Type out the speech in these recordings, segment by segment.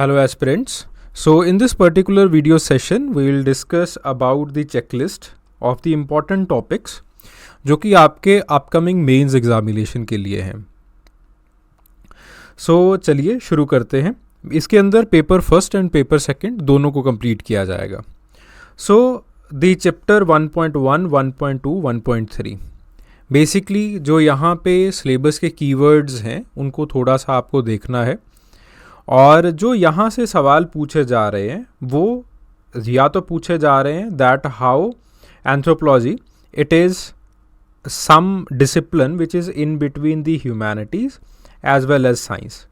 Hello aspirants. So in this particular video session we will discuss about the checklist of the important topics जो कि आपके upcoming mains examination के लिए हैं. चलिए शुरू करते हैं. इसके अंदर paper first and paper second दोनों को कंप्लीट किया जाएगा. द चैप्टर 1.1, 1.2, 1.3 बेसिकली जो यहाँ पे सिलेबस के कीवर्ड्स हैं उनको थोड़ा सा आपको देखना है. और जो यहाँ से सवाल पूछे जा रहे हैं वो या तो पूछे जा रहे हैं that how anthropology it is some discipline which is in between the humanities as well as science.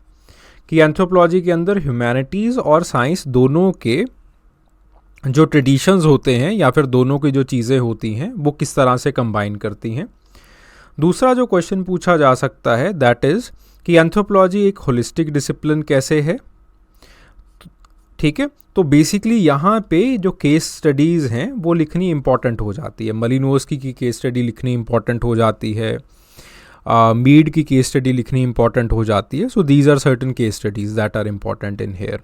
कि एंथ्रोपोलॉजी के अंदर ह्यूमैनिटीज़ और साइंस दोनों के जो ट्रेडिशंस होते हैं या फिर दोनों की जो चीज़ें होती हैं वो किस तरह से कंबाइन करती हैं. दूसरा जो क्वेश्चन पूछा जा सकता है दैट इज़ कि एंथ्रोपोलॉजी एक होलिस्टिक डिसिप्लिन कैसे है. ठीक है, तो बेसिकली यहाँ पे जो केस स्टडीज़ हैं वो लिखनी इम्पॉर्टेंट हो जाती है. मलिनोव्स्की की केस स्टडी लिखनी इम्पॉर्टेंट हो जाती है, मीड की केस स्टडी लिखनी इम्पॉर्टेंट हो जाती है. So these are certain case studies that are important in here.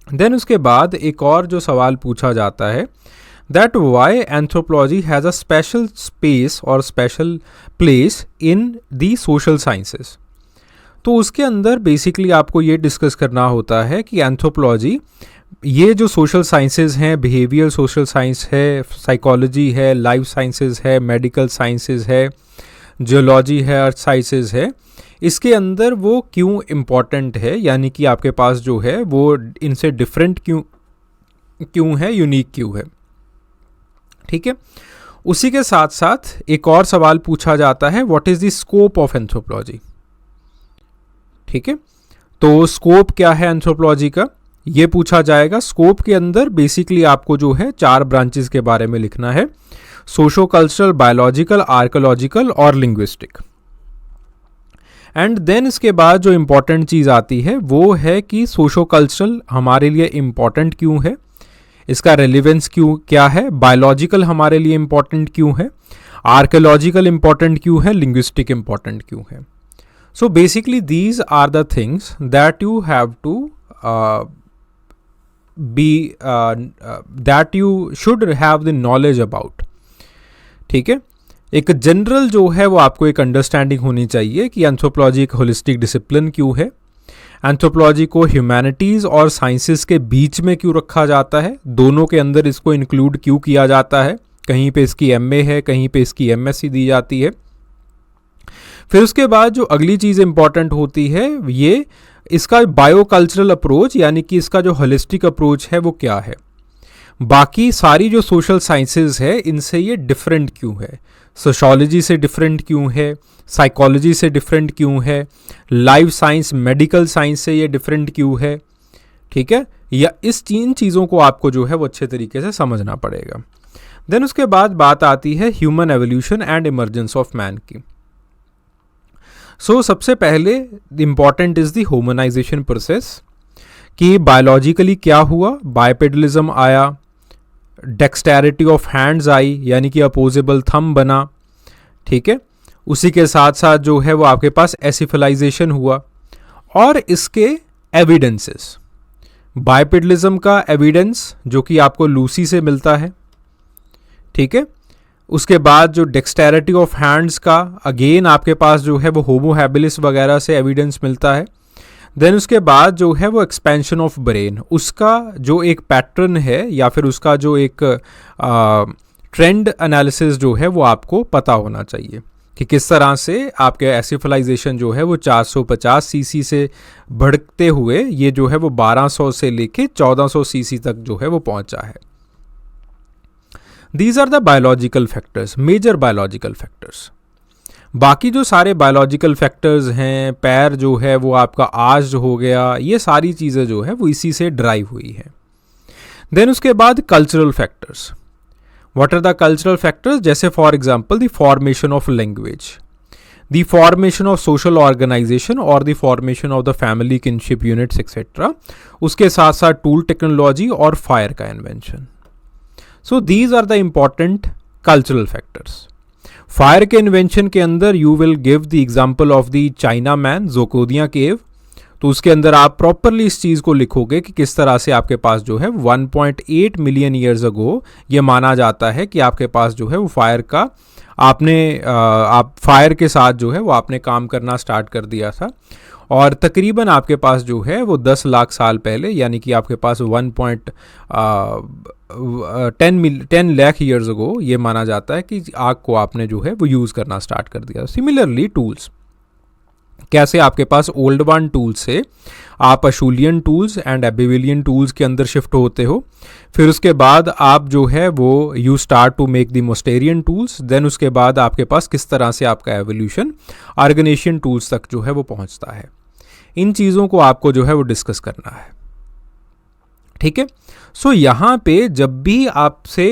Then उसके बाद एक और जो सवाल पूछा जाता है that why anthropology has a special space और special place in the social sciences. तो उसके अंदर बेसिकली आपको ये डिस्कस करना होता है कि एंथ्रोपोलॉजी ये जो सोशल साइंसेज हैं, बिहेवियर सोशल साइंस है, साइकोलॉजी है, लाइफ साइंसेज है, मेडिकल साइंसेज है, जियोलॉजी है, अर्थ साइंसेज है, इसके अंदर वो क्यों इम्पॉर्टेंट है, यानी कि आपके पास जो है वो इनसे डिफरेंट क्यों है, यूनिक क्यों है. ठीक है, उसी के साथ साथ एक और सवाल पूछा जाता है what is the scope of anthropology. ठीक है, तो स्कोप क्या है एंथ्रोपोलॉजी का ये पूछा जाएगा. स्कोप के अंदर बेसिकली आपको जो है 4 ब्रांचेस के बारे में लिखना है: सोशो कल्चरल, बायोलॉजिकल, आर्कोलॉजिकल और लिंग्विस्टिक. एंड देन इसके बाद जो इम्पॉर्टेंट चीज़ आती है वो है कि सोशो कल्चरल हमारे लिए इम्पॉर्टेंट क्यों है, इसका रेलिवेंस क्या है, बायोलॉजिकल हमारे लिए इम्पॉर्टेंट क्यों है, आर्कोलॉजिकल इम्पॉर्टेंट क्यों है, लिंग्विस्टिक इम्पॉर्टेंट क्यों है. So basically these are the things that you have to that you should have the knowledge about. ठीक है, एक जनरल जो है वो आपको एक अंडरस्टैंडिंग होनी चाहिए कि एंथ्रोपोलॉजी एक होलिस्टिक डिसिप्लिन क्यों है, एंथ्रोपोलॉजी को ह्यूमैनिटीज़ और साइंसेस के बीच में क्यों रखा जाता है, दोनों के अंदर इसको इंक्लूड क्यों किया जाता है, कहीं पे इसकी MA है, कहीं पे इसकी MSc दी जाती है. फिर उसके बाद जो अगली चीज़ इंपॉर्टेंट होती है ये इसका बायोकल्चरल अप्रोच, यानी कि इसका जो होलिस्टिक अप्रोच है वो क्या है, बाकी सारी जो सोशल साइंसेज है इनसे ये डिफरेंट क्यों है, सोशोलॉजी से डिफरेंट क्यों है, साइकोलॉजी से डिफरेंट क्यों है, लाइफ साइंस, मेडिकल साइंस से ये डिफरेंट क्यों है. ठीक है, या इस 3 चीज़ों को आपको जो है वो अच्छे तरीके से समझना पड़ेगा. देन उसके बाद बात आती है human evolution and emergence of man की. सबसे पहले important is the humanisation process कि बायोलॉजिकली क्या हुआ, बाइपेडलिज्म आया, डेक्सटेरिटी ऑफ हैंड्स आई यानी कि अपोजेबल थंब बना. ठीक है, उसी के साथ साथ जो है वो आपके पास एसिफलाइजेशन हुआ और इसके एविडेंसेस, बाइपेडलिज्म का एविडेंस जो कि आपको लूसी से मिलता है. ठीक है, उसके बाद जो डेक्सटेरिटी ऑफ हैंड्स का अगेन आपके पास जो है वो होमो हैबिलिस वगैरह से एविडेंस मिलता है. देन उसके बाद जो है वो एक्सपेंशन ऑफ ब्रेन, उसका जो एक पैटर्न है या फिर उसका जो एक ट्रेंड एनालिसिस जो है वो आपको पता होना चाहिए कि किस तरह से आपके एसिफलाइजेशन जो है वो 450 सीसी से बढ़ते हुए ये जो है वो 1200 से लेके 1400 सीसी तक जो है वो पहुंचा है. These are the biological factors, major biological factors. बाकी जो सारे बायोलॉजिकल फैक्टर्स हैं, पैर जो है वो आपका आज हो गया, ये सारी चीज़ें जो है वो इसी से ड्राइव हुई है. देन उसके बाद cultural factors. What are the cultural factors? जैसे for example the formation of language, the formation of social organisation और the formation of the family kinship units etcetera. उसके साथ साथ टूल टेक्नोलॉजी और फायर का invention. So these are the important cultural factors. Fire के invention के अंदर you will give the example of the China man, Zhoukoudian cave. तो उसके अंदर आप प्रॉपरली इस चीज़ को लिखोगे कि किस तरह से आपके पास जो है 1.8 मिलियन ईयर्स अगो ये माना जाता है कि आपके पास जो है वो फायर का आप फायर के साथ जो है वो आपने काम करना स्टार्ट कर दिया था, और तकरीबन आपके पास जो है वो 10 लाख साल पहले, यानी कि आपके पास 10 लाख ईयर्स अगो ये माना जाता है कि आग को आपने जो है वो यूज़ करना स्टार्ट कर दिया। सिमिलरली टूल्स, कैसे आपके पास ओल्ड वन टूल्स से आप अशूलियन टूल्स एंड एबिविलियन टूल्स के अंदर शिफ्ट होते हो, फिर उसके बाद आप जो है वो you start to make the Mousterian tools, then उसके बाद आपके पास किस तरह से आपका एवोल्यूशन ऑर्गेनेशियन टूल्स तक जो है वो पहुंचता है। इन चीज़ों को आपको जो है वो डिस्कस करना है, ठीक है। सो यहाँ पे जब भी आपसे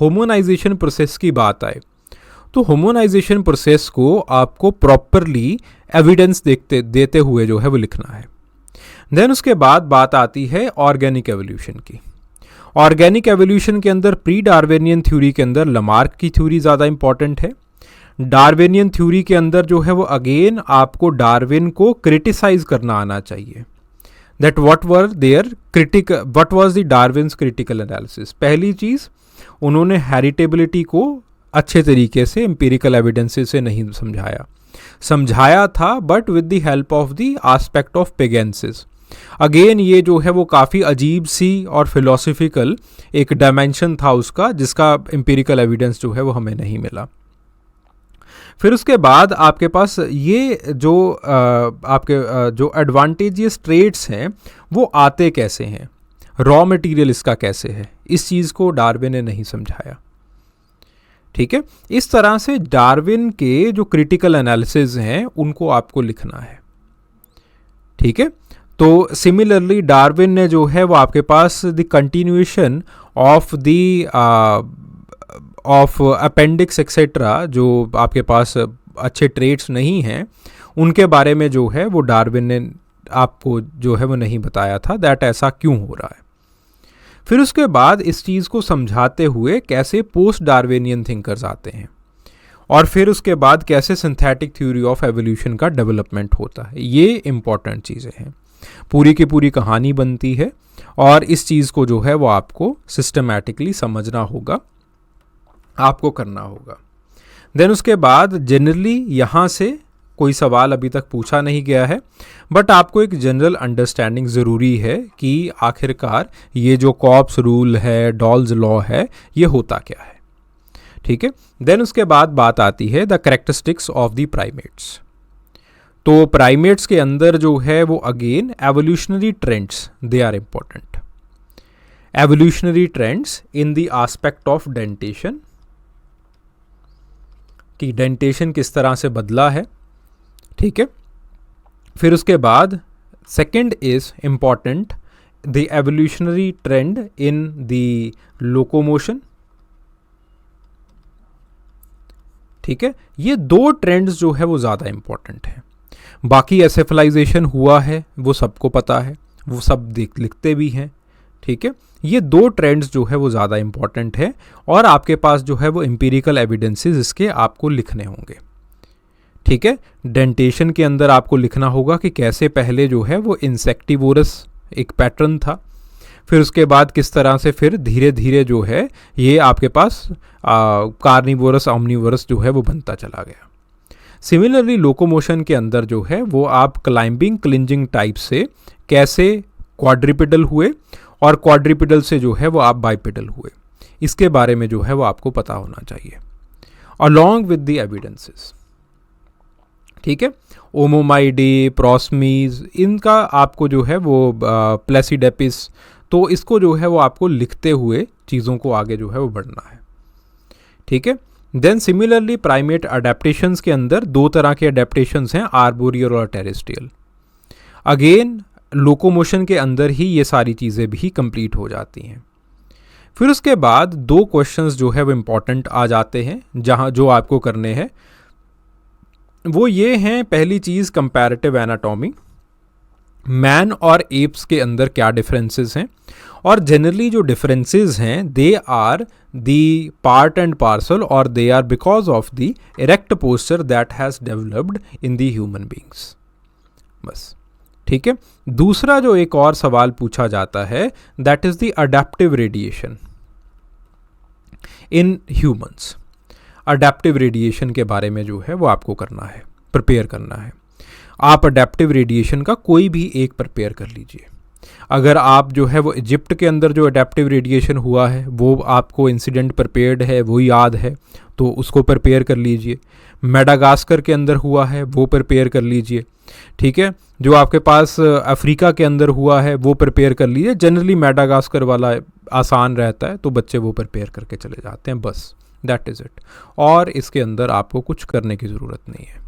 होमोनाइजेशन प्रोसेस की बात आए तो होमोनाइजेशन प्रोसेस को आपको प्रॉपरली एविडेंस देते हुए जो है वो लिखना है। देन उसके बाद बात आती है ऑर्गेनिक एवोल्यूशन की। ऑर्गेनिक एवोल्यूशन के अंदर प्री डार्विनियन थ्योरी के अंदर लमार्क की थ्योरी ज़्यादा इंपॉर्टेंट है। डार्विनियन थ्योरी के अंदर जो है वो अगेन आपको डार्विन को क्रिटिसाइज करना आना चाहिए, that what was the Darwin's critical analysis. पहली चीज़, उन्होंने हेरिटेबिलिटी को अच्छे तरीके से एम्पिरिकल एविडेंसेस से नहीं समझाया था, but with the help of the aspect of पेगेंसिस। अगेन ये जो है वो काफ़ी अजीब सी और फिलोसफिकल एक डायमेंशन था उसका, जिसका एम्पिरिकल एविडेंस जो है वो हमें नहीं मिला। फिर उसके बाद आपके पास ये जो जो एडवांटेजियस ट्रेड्स हैं वो आते कैसे हैं, रॉ मटेरियल इसका कैसे है, इस चीज़ को डार्विन ने नहीं समझाया, ठीक है। इस तरह से डार्विन के जो क्रिटिकल एनालिसिस हैं उनको आपको लिखना है, ठीक है। तो सिमिलरली डार्विन ने जो है वो आपके पास the continuation of appendix etcetera, जो आपके पास अच्छे ट्रेड्स नहीं हैं उनके बारे में जो है वो डार्विन ने आपको जो है वो नहीं बताया था, दैट ऐसा क्यों हो रहा है। फिर उसके बाद इस चीज़ को समझाते हुए कैसे पोस्ट डार्विनियन थिंकर्स आते हैं, और फिर उसके बाद कैसे सिंथेटिक थ्योरी ऑफ एवोल्यूशन का डेवलपमेंट होता है। ये इंपॉर्टेंट चीज़ें हैं, पूरी की पूरी कहानी बनती है, और इस चीज़ को जो है वो आपको सिस्टमैटिकली समझना होगा, आपको करना होगा। देन उसके बाद जनरली यहाँ से कोई सवाल अभी तक पूछा नहीं गया है, बट आपको एक जनरल अंडरस्टैंडिंग ज़रूरी है कि आखिरकार ये जो कॉप्स रूल है, डॉल्स लॉ है, ये होता क्या है, ठीक है। देन उसके बाद बात आती है the characteristics of the primates. तो प्राइमेट्स के अंदर जो है वो again evolutionary trends they are important. Evolutionary trends in the aspect of dentation, कि डेंटेशन किस तरह से बदला है, ठीक है। फिर उसके बाद second is important the evolutionary trend in the locomotion, ठीक है। ये दो ट्रेंड्स जो है वो ज़्यादा इंपॉर्टेंट है। बाकी एसेफलाइजेशन हुआ है वो सबको पता है, वो सब लिखते भी हैं, ठीक है। ये दो ट्रेंड्स जो है वो ज़्यादा इंपॉर्टेंट है, और आपके पास जो है वो एम्पिरिकल एविडेंसेस इसके आपको लिखने होंगे, ठीक है। डेंटेशन के अंदर आपको लिखना होगा कि कैसे पहले जो है वो इंसेक्टिवोरस एक पैटर्न था, फिर उसके बाद किस तरह से फिर धीरे धीरे जो है ये आपके पास कार्निवोरस ऑमनिवोरस जो है वो बनता चला गया। सिमिलरली लोकोमोशन के अंदर जो है वो आप क्लाइंबिंग क्लिंजिंग टाइप से कैसे क्वाड्रिपिडल हुए, और क्वाड्रिपिडल से जो है वो आप बाइपिडल हुए, इसके बारे में जो है वो आपको पता होना चाहिए, अलॉन्ग विद द एविडेंसेस, ठीक है। ओमोमाइडी, प्रोस्मीज, इनका आपको जो है वो प्लेसिडेपिस, तो इसको जो है वो आपको लिखते हुए चीज़ों को आगे जो है वो बढ़ना है, ठीक है। देन सिमिलरली प्राइमेट अडेप्टेशंस के अंदर दो तरह के अडेप्टेशंस हैं, आर्बोरियल और टेरेस्ट्रियल। अगेन लोकोमोशन के अंदर ही ये सारी चीज़ें भी कंप्लीट हो जाती हैं। फिर उसके बाद दो क्वेश्चंस जो है वो इम्पॉर्टेंट आ जाते हैं, जहाँ जो आपको करने हैं वो ये हैं, पहली चीज़ कंपैरेटिव एनाटॉमी, मैन और एप्स के अंदर क्या डिफरेंसेस हैं, और जनरली जो डिफरेंसेस हैं they are the part and parcel, और they are because of the erect posture that has developed in the human beings, बस, ठीक है। दूसरा जो एक और सवाल पूछा जाता है that is the adaptive radiation in humans. Adaptive radiation के बारे में जो है वो आपको करना है, प्रिपेयर करना है। आप अडेप्टिव रेडिएशन का कोई भी एक प्रिपेयर कर लीजिए। अगर आप जो है वो इजिप्ट के अंदर जो अडेप्टिव रेडिएशन हुआ है वो आपको इंसिडेंट प्रिपेयर्ड है, वो याद है, तो उसको प्रिपेयर कर लीजिए। मेडागास्कर के अंदर हुआ है वो प्रिपेयर कर लीजिए, ठीक है। जो आपके पास अफ्रीका के अंदर हुआ है वो प्रिपेयर कर लीजिए। जनरली मेडागास्कर वाला आसान रहता है तो बच्चे वो प्रिपेयर करके चले जाते हैं, बस दैट इज़ इट। और इसके अंदर आपको कुछ करने की ज़रूरत नहीं है,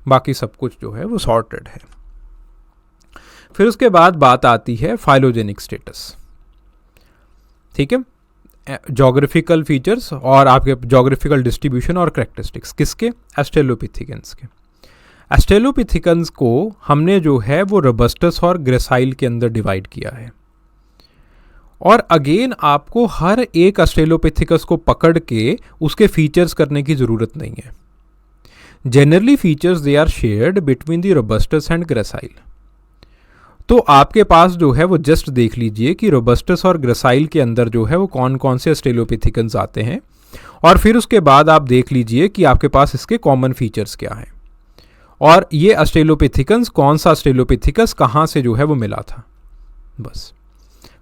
बाकी सब कुछ जो है वो सॉर्टेड है। फिर उसके बाद बात आती है फाइलोजेनिक स्टेटस, ठीक है। जोग्राफिकल फीचर्स और आपके जोग्राफिकल डिस्ट्रीब्यूशन और करैक्टरिस्टिक्स किसके, ऑस्ट्रेलोपिथेकन्स के। ऑस्ट्रेलोपिथेकन्स को हमने जो है वो रोबस्टस और ग्रेसाइल के अंदर डिवाइड किया है। और अगेन आपको हर एक ऑस्ट्रेलोपिथेकस को पकड़ के उसके फीचर्स करने की ज़रूरत नहीं है। Generally features they are shared between the robustus and gracile. तो आपके पास जो है वो जस्ट देख लीजिए कि रोबस्टस और ग्रेसाइल के अंदर जो है वो कौन कौन से ऑस्ट्रेलोपिथेकन्स आते हैं, और फिर उसके बाद आप देख लीजिए कि आपके पास इसके कॉमन फीचर्स क्या हैं, और ये ऑस्ट्रेलोपिथेकन्स कौन सा ऑस्ट्रेलोपिथेकस कहाँ से जो है वो मिला था, बस।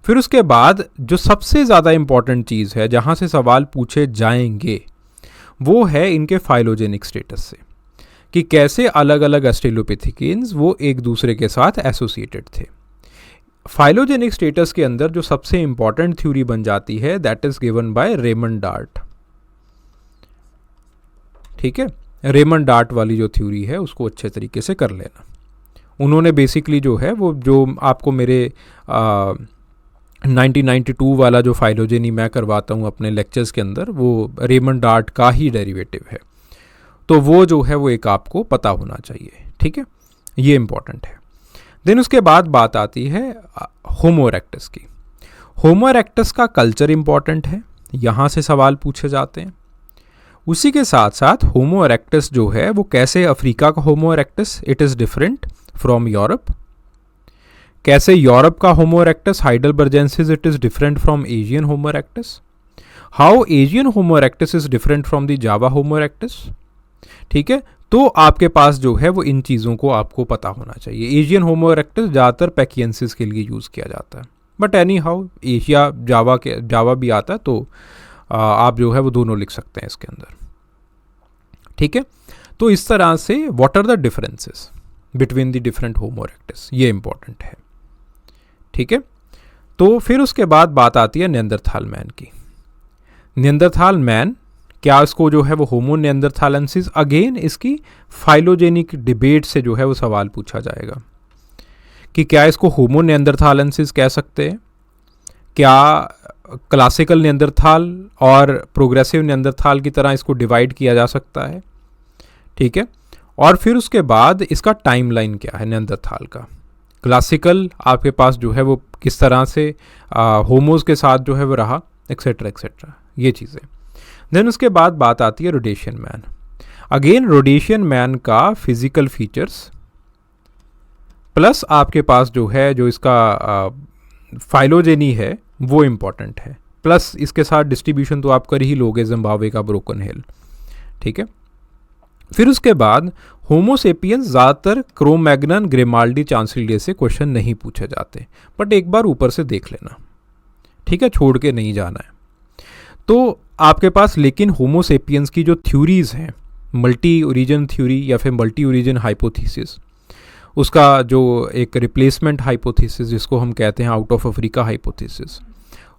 फिर उसके बाद जो सबसे ज़्यादा इंपॉर्टेंट चीज़ है जहाँ से सवाल पूछे जाएंगे वो है इनके फाइलोजेनिक स्टेटस से, कि कैसे अलग अलग ऑस्ट्रेलोपिथेकन्स वो एक दूसरे के साथ एसोसिएटेड थे। फाइलोजेनिक स्टेटस के अंदर जो सबसे इंपॉर्टेंट थ्योरी बन जाती है that is given by Raymond dart, ठीक है। रेमंड डार्ट वाली जो थ्योरी है उसको अच्छे तरीके से कर लेना। उन्होंने बेसिकली जो है वो जो आपको मेरे 1992 वाला जो फाइलोजेनी मैं करवाता हूँ अपने लेक्चर्स के अंदर, वो रेमंड डार्ट का ही डेरिवेटिव है, तो वो जो है वो एक आपको पता होना चाहिए, ठीक है। ये इंपॉर्टेंट है। देन उसके बाद बात आती है होमो इरेक्टस की। होमो इरेक्टस का कल्चर इंपॉर्टेंट है, यहाँ से सवाल पूछे जाते हैं। उसी के साथ साथ होमो इरेक्टस जो है वो कैसे अफ्रीका का Homo erectus it is different from Europe, कैसे यूरोप का Homo erectus heidelbergensis it is different from Asian Homo erectus, how Asian Homo erectus is different from the Java Homo erectus, ठीक है। तो आपके पास जो है वो इन चीज़ों को आपको पता होना चाहिए। एशियन होमो इरेक्टस ज़्यादातर पैकियंसिस के लिए यूज़ किया जाता है, बट एनी हाउ एशिया जावा भी आता है, तो आप जो है वो दोनों लिख सकते हैं इसके अंदर, ठीक है। तो इस तरह से what are the differences between the different Homo erectus, ये इंपॉर्टेंट है, ठीक है। तो फिर उसके बाद बात आती है निएंदरथाल मैन की। निएंदरथाल मैन क्या इसको जो है वो होमो निएंदरथालेंसिस, अगेन इसकी फाइलोजेनिक डिबेट से जो है वो सवाल पूछा जाएगा कि क्या इसको होमो निएंदरथालेंसिस कह सकते हैं, क्या क्लासिकल निएंदरथाल और प्रोग्रेसिव निएंदरथाल की तरह इसको डिवाइड किया जा सकता है, ठीक है। और फिर उसके बाद इसका टाइमलाइन क्या है निएंदरथाल का। क्लासिकल आपके पास जो है वो किस तरह से होमोज के साथ जो है वो रहा, एक्सेट्रा एक्सेट्रा, ये चीज़ें। देन उसके बाद बात आती है Rhodesian man. Again Rhodesian man का फिजिकल फीचर्स प्लस आपके पास जो है जो इसका फाइलोजेनी है वो इम्पॉर्टेंट है, प्लस इसके साथ डिस्ट्रीब्यूशन तो आप कर ही लोगे जिम्बाब्वे का ब्रोकन हिल, ठीक है। फिर उसके बाद होमोसेपियंस ज़्यादातर क्रोमैग्नन ग्रिमाल्डी चांसिलिडे से क्वेश्चन नहीं पूछे जाते, बट एक बार ऊपर से देख लेना, ठीक है, छोड़ के नहीं जाना है। तो आपके पास लेकिन होमोसेपियंस की जो थ्योरीज़ हैं, मल्टी ओरिजिन थ्योरी या फिर मल्टी ओरिजिन हाइपोथेसिस, उसका जो एक रिप्लेसमेंट हाइपोथेसिस जिसको हम कहते हैं out of Africa hypothesis,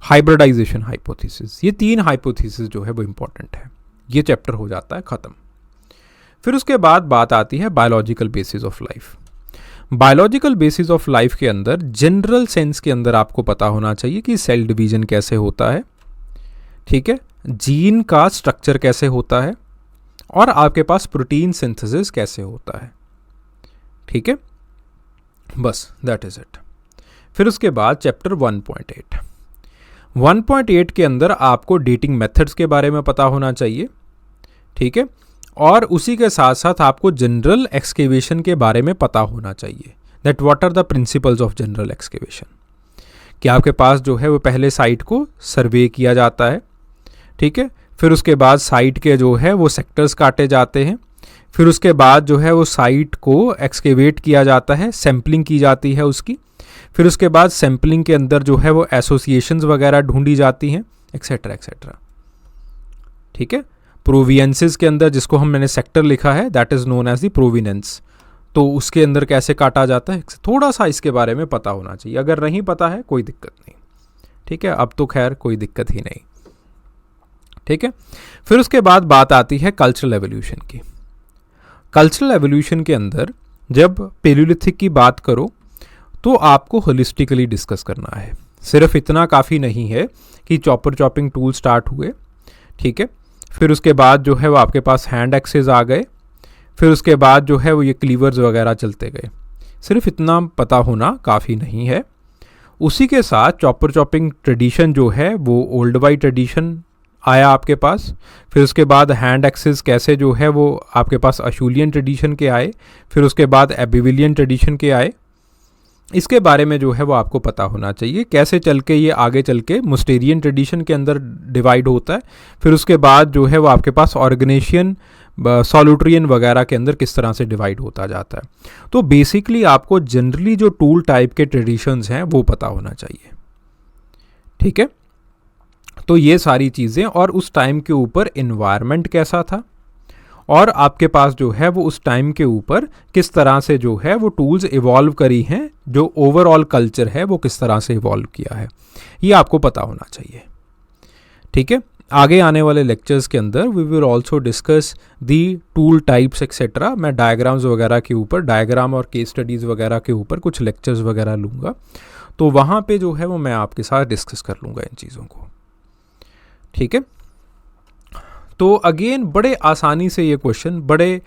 hybridization hypothesis, ये 3 हाइपोथेसिस जो है वो इम्पॉर्टेंट है। ये चैप्टर हो जाता है ख़त्म। फिर उसके बाद बात आती है biological basis of life. Biological basis of life के अंदर जनरल सेंस के अंदर आपको पता होना चाहिए कि सेल डिवीजन कैसे होता है, ठीक है, जीन का स्ट्रक्चर कैसे होता है, और आपके पास प्रोटीन सिंथेसिस कैसे होता है, ठीक है, बस दैट इज इट। फिर उसके बाद चैप्टर 1.8 के अंदर आपको डेटिंग मेथड्स के बारे में पता होना चाहिए, ठीक है, और उसी के साथ साथ आपको जनरल एक्सकेवेशन के बारे में पता होना चाहिए। That what are the principles of general excavation. कि आपके पास जो है वो पहले साइट को सर्वे किया जाता है, ठीक है, फिर उसके बाद साइट के जो है वो सेक्टर्स काटे जाते हैं, फिर उसके बाद जो है वो साइट को एक्सकेवेट किया जाता है, सैम्पलिंग की जाती है उसकी, फिर उसके बाद सैम्पलिंग के अंदर जो है वो एसोसिएशंस वगैरह ढूंढी जाती हैं, एक्सेट्रा एक्सेट्रा, ठीक है। प्रोवियंसेस के अंदर जिसको मैंने सेक्टर लिखा है that is known as the provenance, तो उसके अंदर कैसे काटा जाता है थोड़ा सा इसके बारे में पता होना चाहिए, अगर नहीं पता है कोई दिक्कत नहीं, ठीक है, अब तो खैर कोई दिक्कत ही नहीं, ठीक है। फिर उसके बाद बात आती है कल्चरल एवोल्यूशन की। कल्चरल एवोल्यूशन के अंदर जब पेलियोलिथिक की बात करो तो आपको होलिस्टिकली डिस्कस करना है, सिर्फ इतना काफ़ी नहीं है कि चॉपर चॉपिंग टूल स्टार्ट हुए, ठीक है, फिर उसके बाद जो है वो आपके पास हैंड एक्सेस आ गए, फिर उसके बाद जो है वो ये क्लीवर्स वगैरह चलते गए, सिर्फ इतना पता होना काफ़ी नहीं है। उसी के साथ चॉपर चॉपिंग ट्रेडिशन जो है वो ओल्ड वाई ट्रेडिशन आया आपके पास, फिर उसके बाद हैंड एक्सेस कैसे जो है वो आपके पास अशूलियन ट्रेडिशन के आए, फिर उसके बाद एबिविलियन ट्रेडिशन के आए, इसके बारे में जो है वो आपको पता होना चाहिए, कैसे चल के ये आगे चल के मुस्टेरियन ट्रेडिशन के अंदर डिवाइड होता है, फिर उसके बाद जो है वो आपके पास ऑर्गेनेशियन सॉल्यूट्रियन वगैरह के अंदर किस तरह से डिवाइड होता जाता है। तो बेसिकली आपको जनरली जो टूल टाइप के ट्रेडिशंस हैं वो पता होना चाहिए, ठीक है। तो ये सारी चीज़ें और उस टाइम के ऊपर इन्वायरमेंट कैसा था और आपके पास जो है वो उस टाइम के ऊपर किस तरह से जो है वो टूल्स इवॉल्व करी हैं, जो ओवरऑल कल्चर है वो किस तरह से इवॉल्व किया है, ये आपको पता होना चाहिए, ठीक है। आगे आने वाले लेक्चर्स के अंदर we will also discuss the tool types etcetera. मैं डायग्राम्स वगैरह के ऊपर, डायग्राम और केस स्टडीज़ वगैरह के ऊपर कुछ लेक्चर्स वगैरह लूँगा, तो वहाँ पे जो है वो मैं आपके साथ डिस्कस कर लूँगा इन चीज़ों को, ठीक है। तो अगेन बड़े आसानी से ये क्वेश्चन बड़े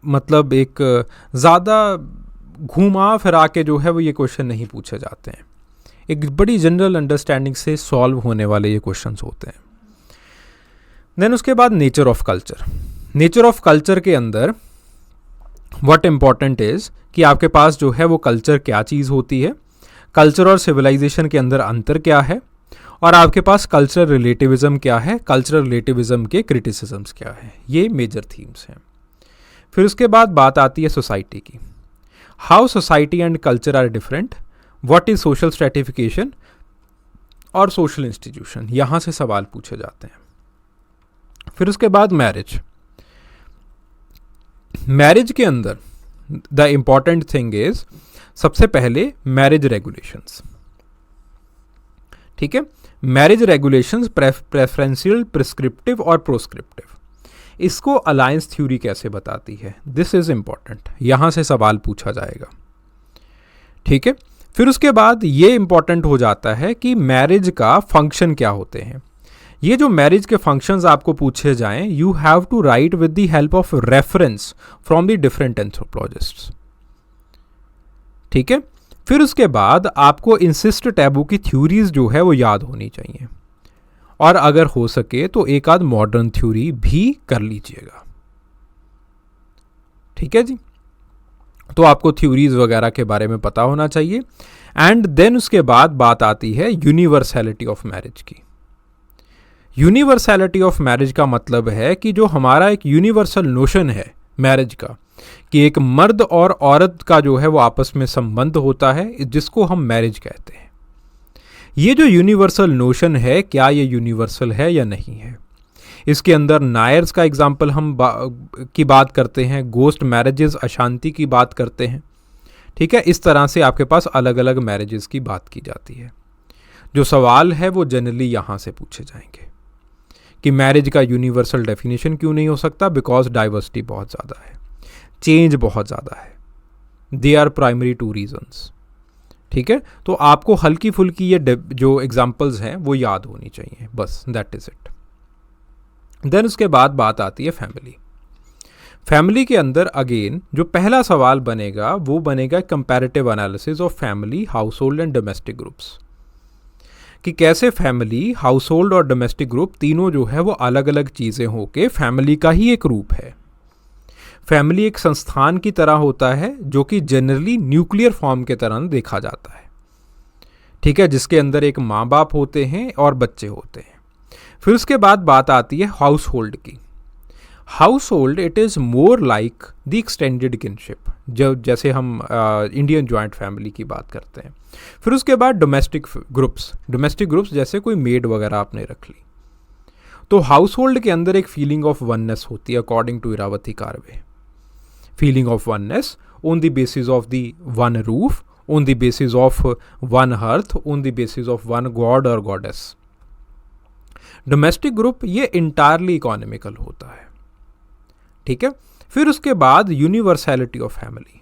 मतलब एक ज़्यादा घुमा फिरा के जो है वो ये क्वेश्चन नहीं पूछे जाते हैं, एक बड़ी जनरल अंडरस्टैंडिंग से सॉल्व होने वाले ये क्वेश्चंस होते हैं। देन उसके बाद nature of culture. Nature of culture के अंदर व्हाट इम्पॉर्टेंट इज़ कि आपके पास जो है वो कल्चर क्या चीज़ होती है, कल्चर और सिविलाइजेशन के अंदर अंतर क्या है, और आपके पास कल्चरल रिलेटिविज्म क्या है, कल्चरल रिलेटिविज्म के क्रिटिसिज्म्स क्या है, ये मेजर थीम्स हैं। फिर उसके बाद बात आती है सोसाइटी की। How society and culture are different, what is social stratification और सोशल इंस्टीट्यूशन, यहाँ से सवाल पूछे जाते हैं। फिर उसके बाद मैरिज। मैरिज के अंदर द इम्पॉर्टेंट थिंग इज सबसे पहले मैरिज रेगुलेशंस, ठीक है। मैरिज रेगुलेशंस प्रेफरेंशियल, प्रिस्क्रिप्टिव और प्रोस्क्रिप्टिव, इसको अलायंस थ्योरी कैसे बताती है, दिस इज इंपॉर्टेंट, यहां से सवाल पूछा जाएगा, ठीक है। फिर उसके बाद ये इंपॉर्टेंट हो जाता है कि मैरिज का फंक्शन क्या होते हैं। ये जो मैरिज के फंक्शंस आपको पूछे जाएं, you have to write with the help of reference from the different anthropologists, ठीक है। फिर उसके बाद आपको इंसिस्ट टैबू की थ्योरीज जो है वो याद होनी चाहिए, और अगर हो सके तो एक आध मॉडर्न थ्योरी भी कर लीजिएगा, ठीक है जी। तो आपको थ्योरीज वगैरह के बारे में पता होना चाहिए। एंड देन उसके बाद बात आती है यूनिवर्सैलिटी ऑफ मैरिज की। यूनिवर्सैलिटी ऑफ मैरिज का मतलब है कि जो हमारा एक यूनिवर्सल नोशन है मैरिज का, कि एक मर्द और औरत का जो है वो आपस में संबंध होता है, जिसको हम मैरिज कहते हैं। ये जो यूनिवर्सल नोशन है, क्या ये यूनिवर्सल है या नहीं है। इसके अंदर नायर्स का एग्जाम्पल हम की बात करते हैं, गोस्ट मैरिजेस अशांति की बात करते हैं, ठीक है। इस तरह से आपके पास अलग अलग मैरिजेस की बात की जाती है। जो सवाल है वो जनरली यहाँ से पूछे जाएंगे कि मैरिज का यूनिवर्सल डेफिनेशन क्यों नहीं हो सकता, बिकॉज डाइवर्सिटी बहुत ज़्यादा है, चेंज बहुत ज़्यादा है, they are primary two reasons, ठीक है। तो आपको हल्की फुल्की ये जो एग्जाम्पल्स हैं वो याद होनी चाहिए, बस दैट इज़ इट। देन उसके बाद बात आती है फैमिली। फैमिली के अंदर अगेन जो पहला सवाल बनेगा वो बनेगा comparative analysis of family, house hold and domestic groups, कि कैसे फैमिली, हाउस होल्ड और डोमेस्टिक ग्रुप तीनों जो है वो अलग अलग चीज़ें होके फैमिली का ही एक रूप है। फैमिली एक संस्थान की तरह होता है जो कि जनरली न्यूक्लियर फॉर्म के तरह देखा जाता है, ठीक है, जिसके अंदर एक माँ बाप होते हैं और बच्चे होते हैं। फिर उसके बाद बात आती है हाउस होल्ड की। House hold it is more like the extended kinship, जैसे हम इंडियन जॉइंट फैमिली की बात करते हैं। फिर उसके बाद डोमेस्टिक ग्रुप्स जैसे कोई मेड वगैरह आपने रख ली। तो हाउस होल्ड के अंदर एक फीलिंग ऑफ वननेस होती है according to Irawati Karve. Feeling of oneness on the basis of the one roof, on the basis of one hearth, on the basis of one god और गॉडेस। डोमेस्टिक ग्रुप ये entirely economical होता है, ठीक है। फिर उसके बाद यूनिवर्सैलिटी ऑफ फैमिली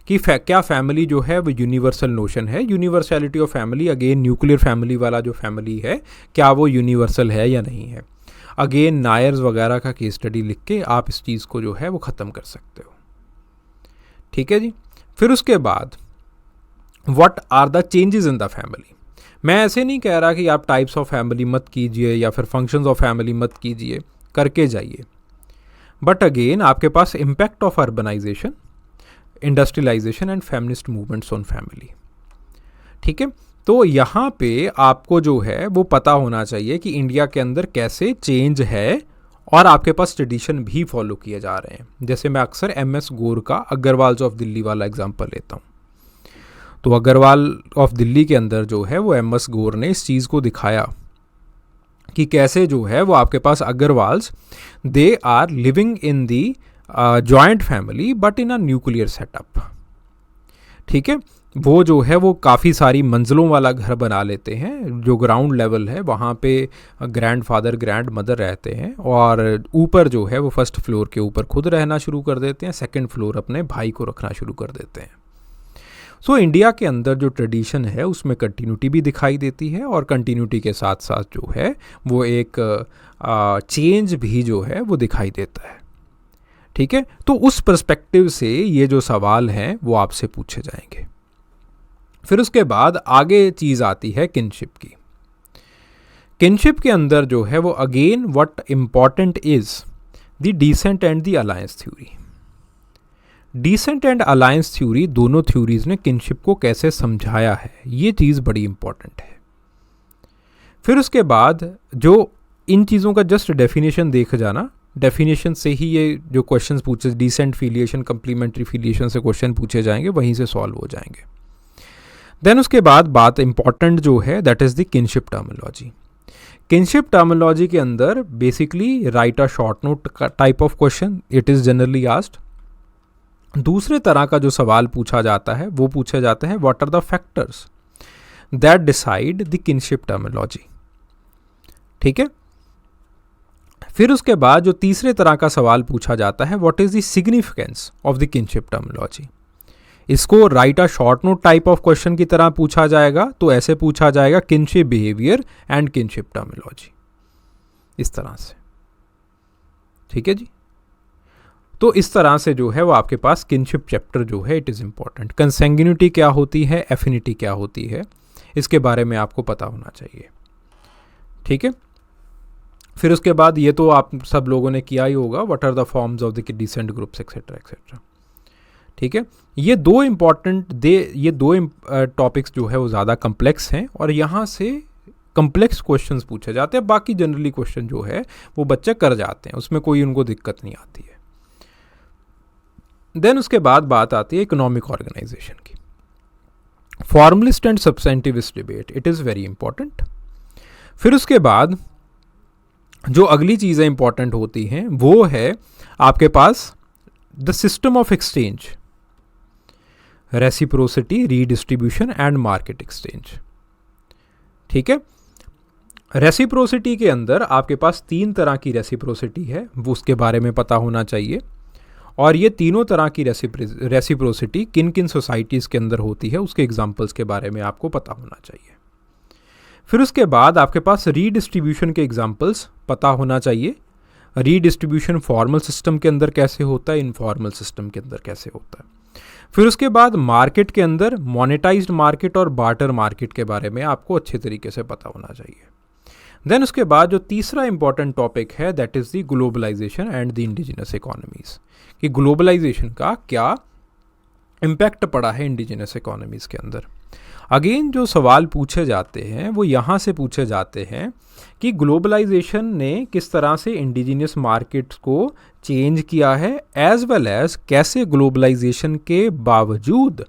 कि क्या फैमिली जो है वो यूनिवर्सल नोशन है। Universality of family again nuclear family वाला जो फैमिली है क्या वो यूनिवर्सल है या नहीं है। अगेन नायर्स वगैरह का केस स्टडी लिख के आप इस चीज़ को जो है वो ख़त्म कर सकते हो, ठीक है जी। फिर उसके बाद what are the changes in the family. मैं ऐसे नहीं कह रहा कि आप टाइप्स ऑफ फैमिली मत कीजिए या फिर फंक्शंस ऑफ फैमिली मत कीजिए, करके जाइए। बट अगेन आपके पास impact of urbanisation, industrialisation and feminist movements on family, ठीक है। तो यहाँ पे आपको जो है वो पता होना चाहिए कि इंडिया के अंदर कैसे चेंज है और आपके पास ट्रेडिशन भी फॉलो किए जा रहे हैं। जैसे मैं अक्सर MS गोर का अग्रवाल्स ऑफ दिल्ली वाला एग्जांपल लेता हूँ। तो अग्रवाल ऑफ दिल्ली के अंदर जो है वो MS गोर ने इस चीज़ को दिखाया कि कैसे जो है वो आपके पास Agrawals they are living in the joint family but in a nuclear setup, ठीक है। वो जो है वो काफ़ी सारी मंजिलों वाला घर बना लेते हैं, जो ग्राउंड लेवल है वहाँ पे ग्रैंडफादर ग्रैंड मदर रहते हैं और ऊपर जो है वो फर्स्ट फ्लोर के ऊपर खुद रहना शुरू कर देते हैं, सेकंड फ्लोर अपने भाई को रखना शुरू कर देते हैं। सो इंडिया के अंदर जो ट्रेडिशन है उसमें कंटिन्यूटी भी दिखाई देती है और कंटिन्यूटी के साथ साथ जो है वो एक चेंज भी जो है वो दिखाई देता है, ठीक है। तो उस पर्सपेक्टिव से ये जो सवाल हैं वो आपसे पूछे जाएंगे। फिर उसके बाद आगे चीज़ आती है किनशिप की। किनशिप के अंदर जो है वो again what important is the descent and the alliance theory. Descent and alliance theory दोनों थ्योरीज ने किनशिप को कैसे समझाया है, ये चीज़ बड़ी इंपॉर्टेंट है। फिर उसके बाद जो इन चीज़ों का जस्ट डेफिनेशन देख जाना, डेफिनेशन से ही ये जो क्वेश्चंस पूछे डिसेंट फिलिएशन कम्प्लीमेंट्री फिलिएशन से क्वेश्चन पूछे जाएंगे, वहीं से सॉल्व हो जाएंगे। देन उसके बाद बात इंपॉर्टेंट जो है that is the kinship terminology. Kinship terminology के अंदर basically right a short note type of question, it is generally asked. दूसरे तरह का जो सवाल पूछा जाता है वो पूछा जाता है what are the factors that decide the kinship terminology, ठीक है। फिर उसके बाद जो तीसरे तरह का सवाल पूछा जाता है what is the significance of the kinship terminology. इसको write a short note type of question की तरह पूछा जाएगा, तो ऐसे पूछा जाएगा kinship behaviour and kinship terminology, इस तरह से, ठीक है जी। तो इस तरह से जो है वो आपके पास किनशिप चैप्टर जो है इट इज़ इम्पॉर्टेंट। कंसैंग्युनिटी क्या होती है, एफिनिटी क्या होती है, इसके बारे में आपको पता होना चाहिए, ठीक है। फिर उसके बाद ये तो आप सब लोगों ने किया ही होगा, what are the forms of the descent groups etcetera etcetera, ठीक है। ये दो टॉपिक्स जो है वो ज़्यादा कम्प्लेक्स हैं और यहाँ से कम्प्लेक्स क्वेश्चंस पूछे जाते हैं। बाकी जनरली क्वेश्चन जो है वो बच्चे कर जाते हैं, उसमें कोई उनको दिक्कत नहीं आती है। देन उसके बाद बात आती है इकोनॉमिक ऑर्गेनाइजेशन की। Formalist and substantivist debate, it is very important. फिर उसके बाद जो अगली चीज़ें इंपॉर्टेंट होती हैं वो है आपके पास the system of exchange, reciprocity, redistribution and market exchange, ठीक है। रेसिप्रोसिटी के अंदर आपके पास 3 तरह की रेसिप्रोसिटी है, वो उसके बारे में पता होना चाहिए। और ये तीनों तरह की रेसिप्रोसिटी किन किन सोसाइटीज़ के अंदर होती है उसके एग्जाम्पल्स के बारे में आपको पता होना चाहिए। फिर उसके बाद आपके पास रीडिस्ट्रीब्यूशन के एग्जाम्पल्स पता होना चाहिए। रीडिस्ट्रीब्यूशन फॉर्मल सिस्टम के अंदर कैसे होता है, इनफॉर्मल सिस्टम के अंदर कैसे होता है। फिर उसके बाद मार्केट के अंदर मोनेटाइज्ड मार्केट और बार्टर मार्केट के बारे में आपको अच्छे तरीके से पता होना चाहिए। देन उसके बाद जो तीसरा इंपॉर्टेंट टॉपिक है that is the globalization and the indigenous economies, कि ग्लोबलाइजेशन का क्या इम्पैक्ट पड़ा है इंडिजिनस इकोनॉमीज़ के अंदर। अगेन जो सवाल पूछे जाते हैं वो यहाँ से पूछे जाते हैं कि ग्लोबलाइजेशन ने किस तरह से इंडिजिनियस मार्केट्स को चेंज किया है, एज वेल एज कैसे ग्लोबलाइजेशन के बावजूद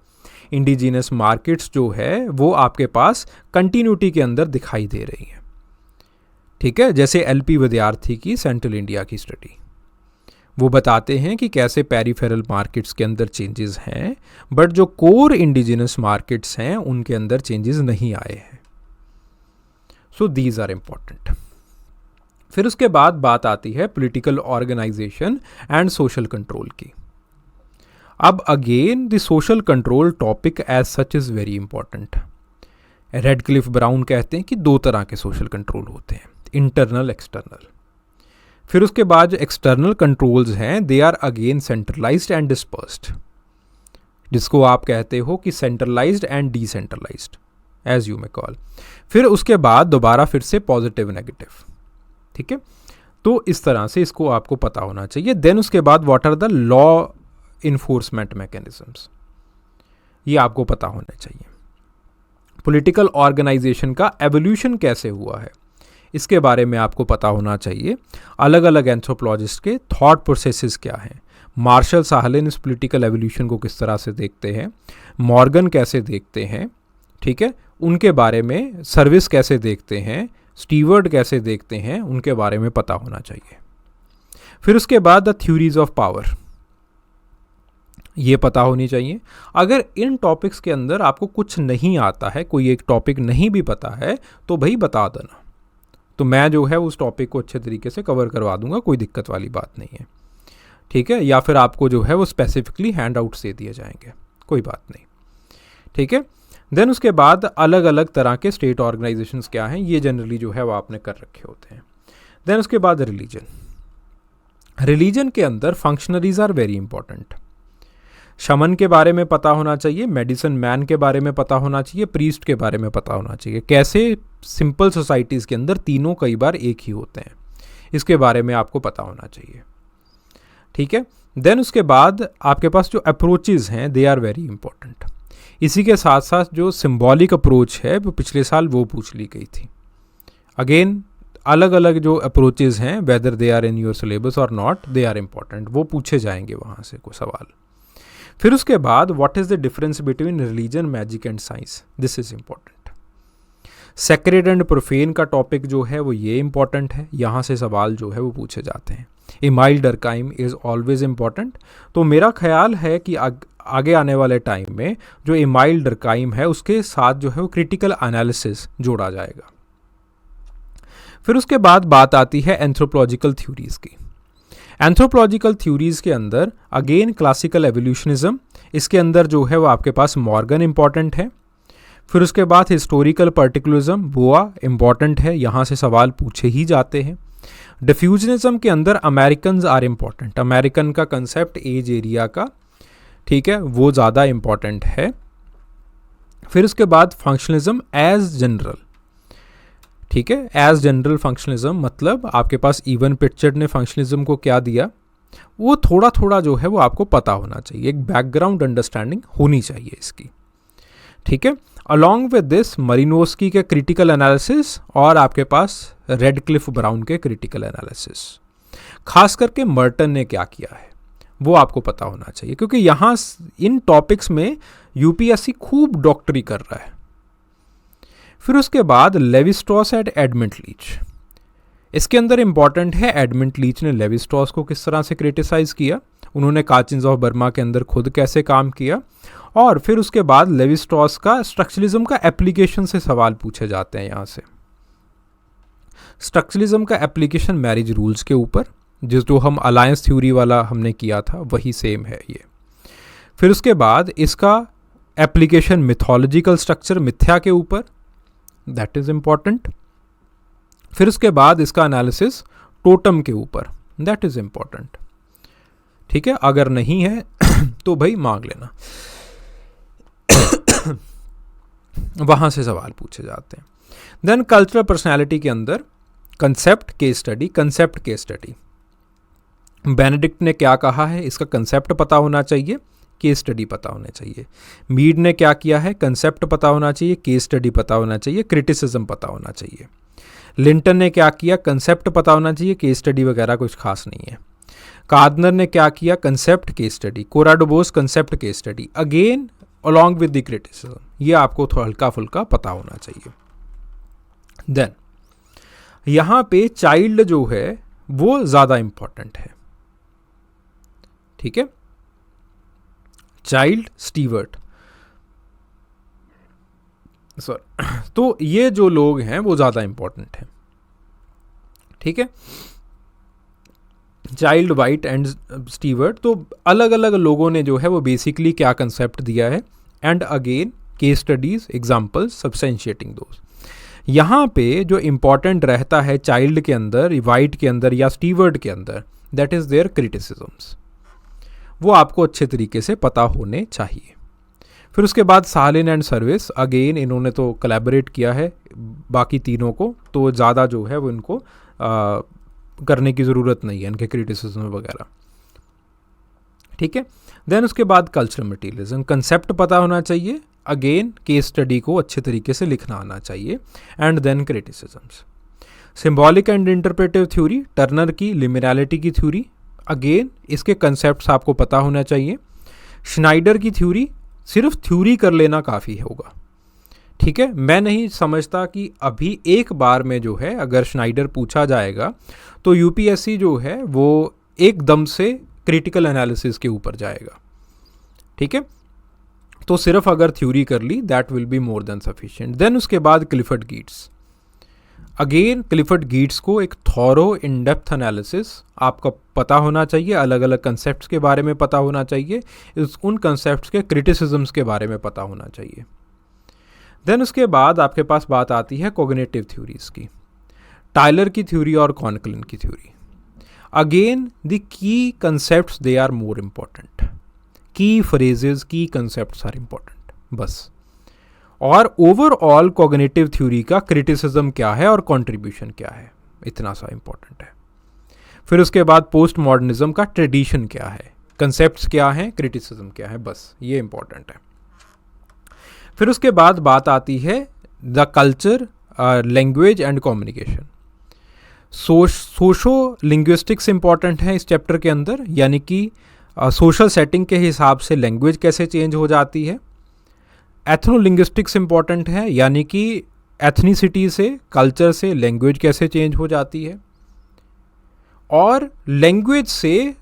इंडिजिनियस मार्केट्स जो है वो आपके पास कंटिन्यूटी के अंदर दिखाई दे रही हैं। ठीक है, जैसे एलपी विद्यार्थी की सेंट्रल इंडिया की स्टडी, वो बताते हैं कि कैसे पेरिफेरल मार्केट्स के अंदर चेंजेस हैं, बट जो कोर इंडिजिनस मार्केट्स हैं उनके अंदर चेंजेस नहीं आए हैं। So these are important. फिर उसके बाद बात आती है political organization and social control की। अब again the social control topic as such is very important. Radcliffe Brown कहते हैं कि दो तरह के सोशल कंट्रोल होते हैं, इंटरनल एक्सटर्नल। फिर उसके बाद जो एक्सटर्नल कंट्रोल्स हैं they are again centralized and dispersed, जिसको आप कहते हो कि centralized and decentralized as you may call. फिर उसके बाद दोबारा फिर से पॉजिटिव नेगेटिव। ठीक है, तो इस तरह से इसको आपको पता होना चाहिए। देन उसके बाद what are the law enforcement mechanisms, ये आपको पता होना चाहिए। पॉलिटिकल ऑर्गेनाइजेशन का एवोल्यूशन कैसे हुआ है इसके बारे में आपको पता होना चाहिए। अलग अलग एंथ्रोपोलॉजिस्ट के थॉट प्रोसेसेस क्या हैं, मार्शल साहलिन इस पॉलिटिकल एवोल्यूशन को किस तरह से देखते हैं, मॉर्गन कैसे देखते हैं, ठीक है, उनके बारे में सर्विस कैसे देखते हैं, स्टीवर्ड कैसे देखते हैं, उनके बारे में पता होना चाहिए। फिर उसके बाद द थ्योरीज ऑफ पावर, ये पता होनी चाहिए। अगर इन टॉपिक्स के अंदर आपको कुछ नहीं आता है, कोई एक टॉपिक नहीं भी पता है, तो भाई बता देना, तो मैं जो है उस टॉपिक को अच्छे तरीके से कवर करवा दूंगा, कोई दिक्कत वाली बात नहीं है। ठीक है, या फिर आपको जो है वो स्पेसिफिकली हैंड आउट्स दे दिए जाएंगे, कोई बात नहीं। ठीक है, देन उसके बाद अलग अलग तरह के स्टेट ऑर्गेनाइजेशंस क्या हैं, ये जनरली जो है वो आपने कर रखे होते हैं। देन उसके बाद रिलीजन, रिलीजन के अंदर फंक्शनरीज आर वेरी इंपॉर्टेंट। शमन के बारे में पता होना चाहिए, मेडिसिन मैन के बारे में पता होना चाहिए, प्रीस्ट के बारे में पता होना चाहिए। कैसे सिंपल सोसाइटीज़ के अंदर तीनों कई बार एक ही होते हैं, इसके बारे में आपको पता होना चाहिए। ठीक है, देन उसके बाद आपके पास जो अप्रोचेज़ हैं दे आर वेरी इंपॉर्टेंट। इसी के साथ साथ जो सिंबॉलिक अप्रोच है वो पिछले साल वो पूछ ली गई थी। अगेन अलग अलग जो अप्रोचेज़ हैं whether they are in your syllabus और नॉट, दे आर इंपॉर्टेंट, वो पूछे जाएंगे वहाँ से कोई सवाल। फिर उसके बाद what is the difference between religion, magic and science, this is important. Sacred and profane का टॉपिक जो है वो ये इंपॉर्टेंट है, यहाँ से सवाल जो है वो पूछे जाते हैं। Emile Durkheim is always important. तो मेरा ख्याल है कि आगे आने वाले टाइम में जो इमाइल डरकाइम है उसके साथ जो है वो क्रिटिकल एनालिसिस जोड़ा जाएगा। फिर उसके बाद बात आती है एंथ्रोपोलॉजिकल थ्योरीज़ की। एंथ्रोपोलॉजिकल थ्योरीज़ के अंदर अगेन क्लासिकल एवोल्यूशनिज्म, इसके अंदर जो है वो आपके पास मॉर्गन इंपॉर्टेंट है। फिर उसके बाद हिस्टोरिकल पर्टिकुलरिज्म, बोआ इंपॉर्टेंट है, यहाँ से सवाल पूछे ही जाते हैं। डिफ्यूजनिज्म के अंदर अमेरिकन्स आर इम्पॉर्टेंट, अमेरिकन का कंसेप्ट एज एरिया का, ठीक है, वो ज़्यादा इम्पॉर्टेंट है। फिर उसके बाद फंक्शनलिज्म एज जनरल, ठीक है, एज जनरल फंक्शनलिज्म मतलब आपके पास इवन पिक्चर्ड ने फंक्शनलिज्म को क्या दिया, वो थोड़ा थोड़ा जो है वो आपको पता होना चाहिए, एक बैकग्राउंड अंडरस्टैंडिंग होनी चाहिए इसकी। ठीक है, अलॉन्ग विद दिस मरिनोस्की के क्रिटिकल एनालिसिस और आपके पास रेडक्लिफ ब्राउन के क्रिटिकल एनालिसिस, खास करके मर्टन ने क्या किया है वो आपको पता होना चाहिए, क्योंकि यहाँ इन टॉपिक्स में यूपीएससी खूब डॉक्टरी कर रहा है। फिर उसके बाद Levi Strauss and Edmund Leach, इसके अंदर इंपॉर्टेंट है एडमंड लीच ने लेवी स्ट्रॉस को किस तरह से क्रिटिसाइज किया, उन्होंने काचिन्स ऑफ बर्मा के अंदर खुद कैसे काम किया, और फिर उसके बाद लेवी स्ट्रॉस का स्ट्रक्चरलिज्म का एप्लीकेशन से सवाल पूछे जाते हैं। यहाँ से स्ट्रक्चरलिज्म का एप्लीकेशन मैरिज रूल्स के ऊपर, जो हम अलायंस थ्योरी वाला हमने किया था वही सेम है ये। फिर उसके बाद इसका एप्लीकेशन मिथोलॉजिकल स्ट्रक्चर, मिथ्या के ऊपर, दैट इज इम्पॉर्टेंट। फिर उसके बाद इसका एनालिसिस टोटम के ऊपर, दैट इज इम्पॉर्टेंट। ठीक है, अगर नहीं है तो भाई मांग लेना वहां से सवाल पूछे जाते हैं। देन कल्चरल पर्सनैलिटी के अंदर concept case study, concept case study. Benedict ने क्या कहा है, इसका कंसेप्ट पता होना चाहिए, केस स्टडी पता होना चाहिए। मीड ने क्या किया है, कंसेप्ट पता होना चाहिए, केस स्टडी पता होना चाहिए, क्रिटिसिज्म पता होना चाहिए। लिंटन ने क्या किया, कंसेप्ट पता होना चाहिए, केस स्टडी वगैरह कुछ खास नहीं है। कार्डनर ने क्या किया, concept case study. Cora Du Bois concept case study, again along with the criticism, ये आपको थोड़ा हल्का फुल्का पता होना चाहिए। देन यहाँ पे चाइल्ड जो है वो ज़्यादा इंपॉर्टेंट है, ठीक है। चाइल्ड स्टीवर्ट, सॉरी, तो ये जो लोग हैं वो ज़्यादा इंपॉर्टेंट हैं, ठीक है। चाइल्ड, वाइट एंड स्टीवर्ट, तो अलग अलग लोगों ने जो है वो बेसिकली क्या कंसेप्ट दिया है, and again case studies, examples substantiating those. यहाँ पे जो इम्पॉर्टेंट रहता है चाइल्ड के अंदर, वाइट के अंदर या स्टीवर्ट के अंदर, दैट इज़ देयर क्रिटिसिज्म्स, वो आपको अच्छे तरीके से पता होने चाहिए। फिर उसके बाद सालिन एंड सर्विस, अगेन इन्होंने तो कोलैबोरेट किया है बाकी तीनों को, तो ज़्यादा जो है वो इनको करने की ज़रूरत नहीं है, इनके क्रिटिसिज्म वगैरह, ठीक है। देन उसके बाद कल्चरल मटीरियलिज्म, कंसेप्ट पता होना चाहिए, अगेन केस स्टडी को अच्छे तरीके से लिखना आना चाहिए, and then criticisms. Symbolic and interpretive theory, Turner की लिमिनैलिटी की थ्योरी, अगेन इसके कंसेप्ट्स आपको पता होना चाहिए। श्नाइडर की थ्योरी, सिर्फ थ्योरी कर लेना काफ़ी होगा, ठीक है। मैं नहीं समझता कि अभी एक बार में जो है अगर श्नाइडर पूछा जाएगा तो यूपीएससी जो है वो एकदम से क्रिटिकल एनालिसिस के ऊपर जाएगा, ठीक है। तो सिर्फ अगर थ्योरी कर ली, that will be more than sufficient. Then उसके बाद Clifford Geertz, again Clifford Geertz को एक थॉरो इन डेप्थ एनालिसिस आपका पता होना चाहिए, अलग अलग कंसेप्ट्स के बारे में पता होना चाहिए, उन कंसेप्ट्स के क्रिटिसिज्म्स के बारे में पता होना चाहिए। देन उसके बाद आपके पास बात आती है कॉग्निटिव थ्योरीज की, टाइलर की थ्योरी और कॉनक्लिन की theory. Again the key concepts they are more important, key phrases, key concepts are important बस। और ओवरऑल कॉग्निटिव थ्योरी का क्रिटिसिज्म क्या है और कंट्रीब्यूशन क्या है, इतना सा इम्पॉर्टेंट है। फिर उसके बाद पोस्ट मॉडर्निज्म का ट्रेडिशन क्या है, कंसेप्ट्स क्या हैं, क्रिटिसिज्म क्या है, बस ये इम्पॉर्टेंट है। फिर उसके बाद बात आती है the culture, language and communication. Socio linguistics important है इस चैप्टर के अंदर, यानी कि सोशल सेटिंग के हिसाब से लैंग्वेज कैसे चेंज हो जाती है। एथनोलिंग्विस्टिक्स इंपॉर्टेंट है, यानी कि एथनिसिटी से, कल्चर से लैंग्वेज कैसे चेंज हो जाती है, और लैंग्वेज से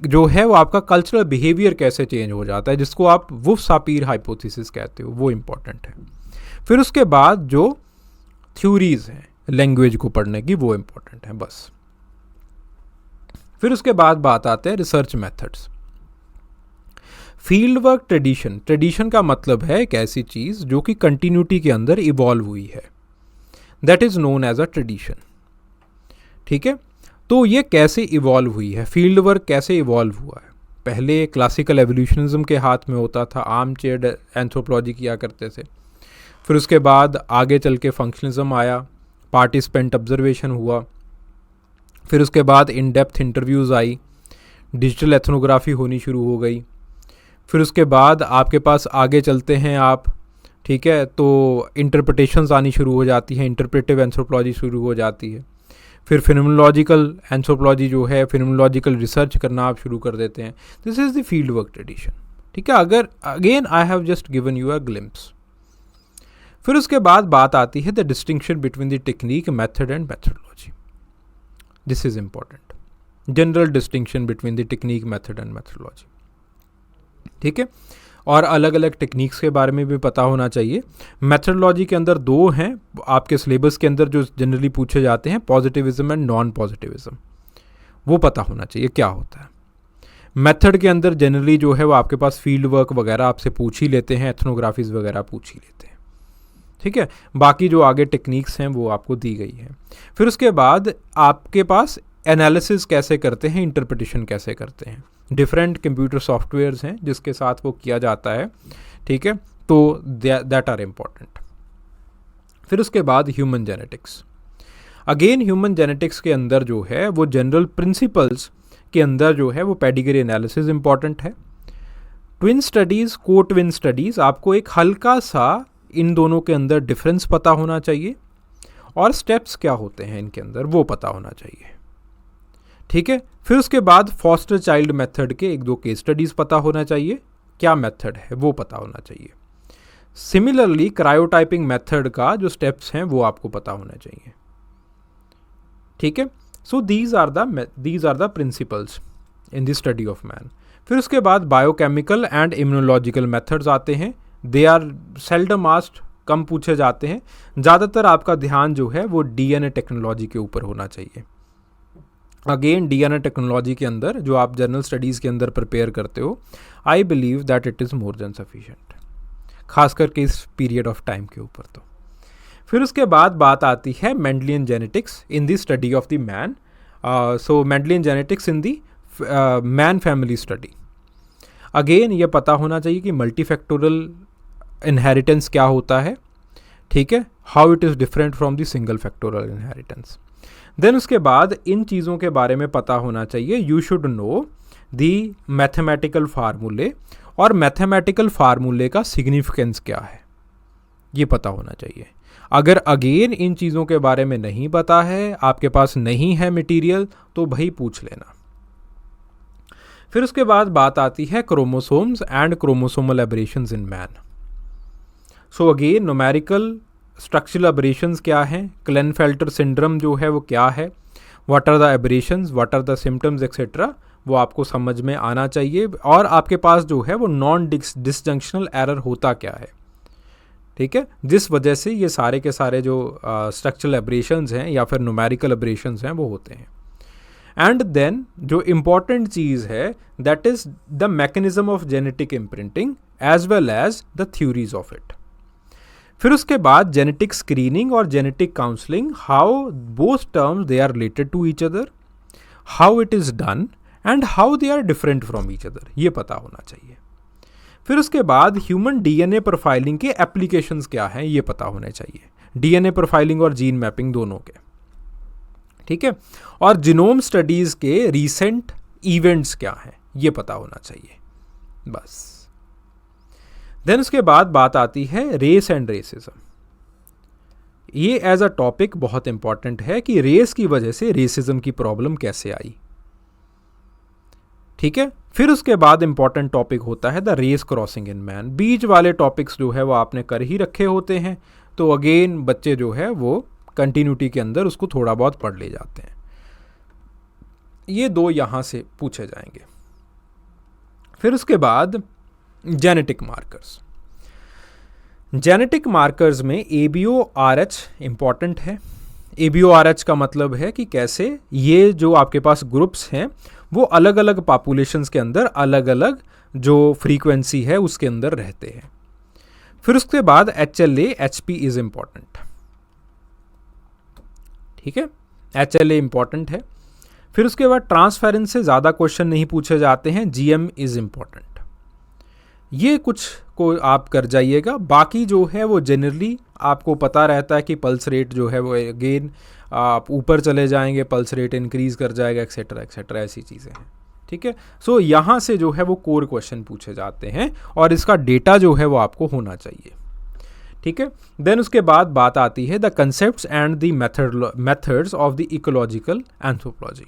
जो है वो आपका कल्चरल बिहेवियर कैसे चेंज हो जाता है, जिसको आप वुफ-सापीर हाइपोथेसिस कहते हो, वो इम्पॉर्टेंट है। फिर उसके बाद जो थ्योरीज हैं लैंग्वेज को पढ़ने की, वो इम्पॉर्टेंट है बस। फिर उसके बाद बात आते हैं research methods. Field work tradition, tradition का मतलब है एक ऐसी चीज़ जो कि कंटिन्यूटी के अंदर इवॉल्व हुई है, that is known as a tradition, ठीक है। तो ये कैसे इवॉल्व हुई है, फील्ड वर्क कैसे इवॉल्व हुआ है। पहले क्लासिकल एवोल्यूशनिज्म के हाथ में होता था, आर्म चेयर एंथ्रोपोलॉजी किया करते थे। फिर उसके बाद आगे चल के फंक्शनलिज्म आया, पार्टिसिपेंट ऑब्जर्वेशन हुआ। फिर उसके बाद in depth interviews I, digital ethnography होनी शुरू हो गई। फिर उसके बाद आपके पास आगे चलते हैं आप, ठीक है, तो इंटरप्रिटेशंस आनी शुरू हो जाती हैं, इंटरप्रेटिव एंथ्रोपोलॉजी शुरू हो जाती है। फिर फिनोमेनोलॉजिकल एंथ्रोपोलॉजी जो है, फिनोमेनोलॉजिकल रिसर्च करना आप शुरू कर देते हैं। This is the field work tradition, ठीक है। अगर again I have just given you a glimpse. फिर उसके बाद बात आती है the distinction between the technique, method and methodology. This is important, general distinction between the technique, method and methodology, ठीक है। और अलग अलग टेक्निक्स के बारे में भी पता होना चाहिए। मेथडोलॉजी के अंदर दो हैं आपके सिलेबस के अंदर जो जनरली पूछे जाते हैं, पॉजिटिविज्म एंड नॉन पॉजिटिविज्म, वो पता होना चाहिए क्या होता है। मेथड के अंदर जनरली जो है वो आपके पास फील्ड वर्क वगैरह आपसे पूछ ही लेते हैं, एथनोग्राफीज वगैरह पूछ ही लेते हैं, ठीक है। बाकी जो आगे टेक्निक्स हैं वो आपको दी गई हैं। फिर उसके बाद आपके पास एनालिसिस कैसे करते हैं, इंटरप्रिटेशन कैसे करते हैं, डिफरेंट कंप्यूटर सॉफ्टवेयर्स हैं जिसके साथ वो किया जाता है, ठीक है, तो दैट आर इम्पॉर्टेंट। फिर उसके बाद human genetics. Again human genetics के अंदर जो है वो जनरल प्रिंसिपल्स के अंदर जो है वो पेडिग्री एनालिसिस इंपॉर्टेंट है। ट्विन स्टडीज़, को ट्विन स्टडीज़, आपको एक हल्का सा इन दोनों के अंदर डिफरेंस पता होना चाहिए और स्टेप्स क्या होते हैं इनके अंदर वो पता होना चाहिए। ठीक है, फिर उसके बाद फॉस्टर चाइल्ड मेथड के एक दो केस स्टडीज़ पता होना चाहिए, क्या मेथड है वो पता होना चाहिए। सिमिलरली क्रायोटाइपिंग मेथड का जो स्टेप्स हैं वो आपको पता होना चाहिए। ठीक है, so these are the principles in the study of man. फिर उसके बाद बायोकेमिकल एंड इम्यूनोलॉजिकल मेथड्स आते हैं। दे आर सेल्डम आस्क्ड, कम पूछे जाते हैं। ज़्यादातर आपका ध्यान जो है वो डीएनए टेक्नोलॉजी के ऊपर होना चाहिए। अगेन डीएनए टेक्नोलॉजी के अंदर जो आप जर्नल स्टडीज़ के अंदर प्रिपेयर करते हो, I believe that it is more than sufficient, खास करके इस पीरियड ऑफ टाइम के ऊपर। तो फिर उसके बाद बात आती है Mendelian genetics in the study of the man. So Mendelian genetics in the man family study. Again ये पता होना चाहिए कि मल्टीफैक्टोरियल इनहेरिटेंस क्या होता है। ठीक है, how it is different from the single factorial inheritance. Then उसके बाद इन चीज़ों के बारे में पता होना चाहिए। You should know the mathematical फार्मूले, और मैथमेटिकल फार्मूले का सिग्निफिकेंस क्या है ये पता होना चाहिए। अगर अगेन इन चीज़ों के बारे में नहीं पता है, आपके पास नहीं है मटेरियल, तो भाई पूछ लेना। फिर उसके बाद बात आती है chromosomes and chromosomal aberrations in man. So again numerical structural aberrations क्या हैं, क्लेनफेल्टर सिंड्रोम जो है वो क्या है, what are the aberrations, what are the symptoms etcetera, वो आपको समझ में आना चाहिए। और आपके पास जो है वो नॉन डिसजंक्शनल एरर होता क्या है। ठीक है, जिस वजह से ये सारे के सारे जो स्ट्रक्चरल एबरेशंस हैं या फिर न्यूमेरिकल एबरेशंस हैं वो होते हैं। एंड देन जो इम्पॉर्टेंट चीज़ है that is the mechanism of genetic imprinting as well as the theories of it. फिर उसके बाद जेनेटिक स्क्रीनिंग और genetic counselling, how both terms they are related to each other, how it is done and how they are different from each other, ये पता होना चाहिए। फिर उसके बाद ह्यूमन डीएनए प्रोफाइलिंग के एप्लीकेशंस क्या हैं ये पता होने चाहिए, डीएनए प्रोफाइलिंग और जीन मैपिंग दोनों के। ठीक है, और जीनोम स्टडीज़ के रीसेंट इवेंट्स क्या हैं ये पता होना चाहिए बस। देन उसके बाद बात आती है रेस एंड रेसिज्म। ये एज अ टॉपिक बहुत इंपॉर्टेंट है कि रेस की वजह से रेसिज्म की प्रॉब्लम कैसे आई। ठीक है, फिर उसके बाद इंपॉर्टेंट टॉपिक होता है the race crossing in man. बीच वाले टॉपिक्स जो है वो आपने कर ही रखे होते हैं, तो अगेन बच्चे जो है वो कंटिन्यूटी के अंदर उसको थोड़ा बहुत पढ़ ले जाते हैं। ये दो यहाँ से पूछे जाएंगे। फिर उसके बाद जेनेटिक मार्कर्स। जेनेटिक मार्कर्स में ABO-RH इंपॉर्टेंट है। ABO-RH का मतलब है कि कैसे ये जो आपके पास ग्रुप्स हैं वो अलग अलग पॉपुलेशंस के अंदर अलग अलग जो फ्रीक्वेंसी है उसके अंदर रहते हैं। फिर उसके बाद HLA-HP इज इंपॉर्टेंट। ठीक है, HLA इंपॉर्टेंट है। फिर उसके बाद ट्रांसफेरेंस से ज़्यादा क्वेश्चन नहीं पूछे जाते हैं, GM इज इंपॉर्टेंट। ये कुछ को आप कर जाइएगा, बाकी जो है वो जनरली आपको पता रहता है कि पल्स रेट जो है वो अगेन आप ऊपर चले जाएंगे, पल्स रेट इंक्रीज़ कर जाएगा, एक्सेट्रा एक्सेट्रा, ऐसी चीज़ें हैं। ठीक है, सो यहाँ से जो है वो कोर क्वेश्चन पूछे जाते हैं और इसका डेटा जो है वो आपको होना चाहिए। ठीक है, देन उसके बाद बात आती है the concepts and the methods of the ecological anthropology.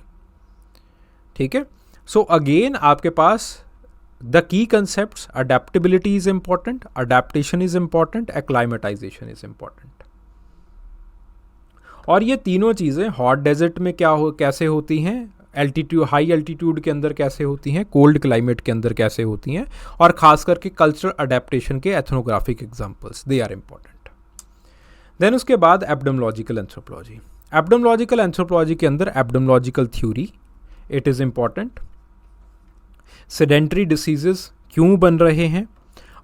ठीक है, सो अगेन आपके पास the key concepts, adaptability is important, adaptation is important, acclimatisation is important. और ये तीनों चीज़ें हॉट डेजर्ट में कैसे होती हैं, एल्टीट्यूड हाई एल्टीट्यूड के अंदर कैसे होती हैं, कोल्ड क्लाइमेट के अंदर कैसे होती हैं, और ख़ास करके कल्चरल अडेप्टेशन के ethnographic examples, they are important. Then उसके बाद एब्डोमोलॉजिकल एंथ्रोपोलॉजी। एब्डोमोलॉजिकल एंथ्रोपोलॉजी के अंदर epidemiological theory, it is important. Sedentary diseases क्यों बन रहे हैं,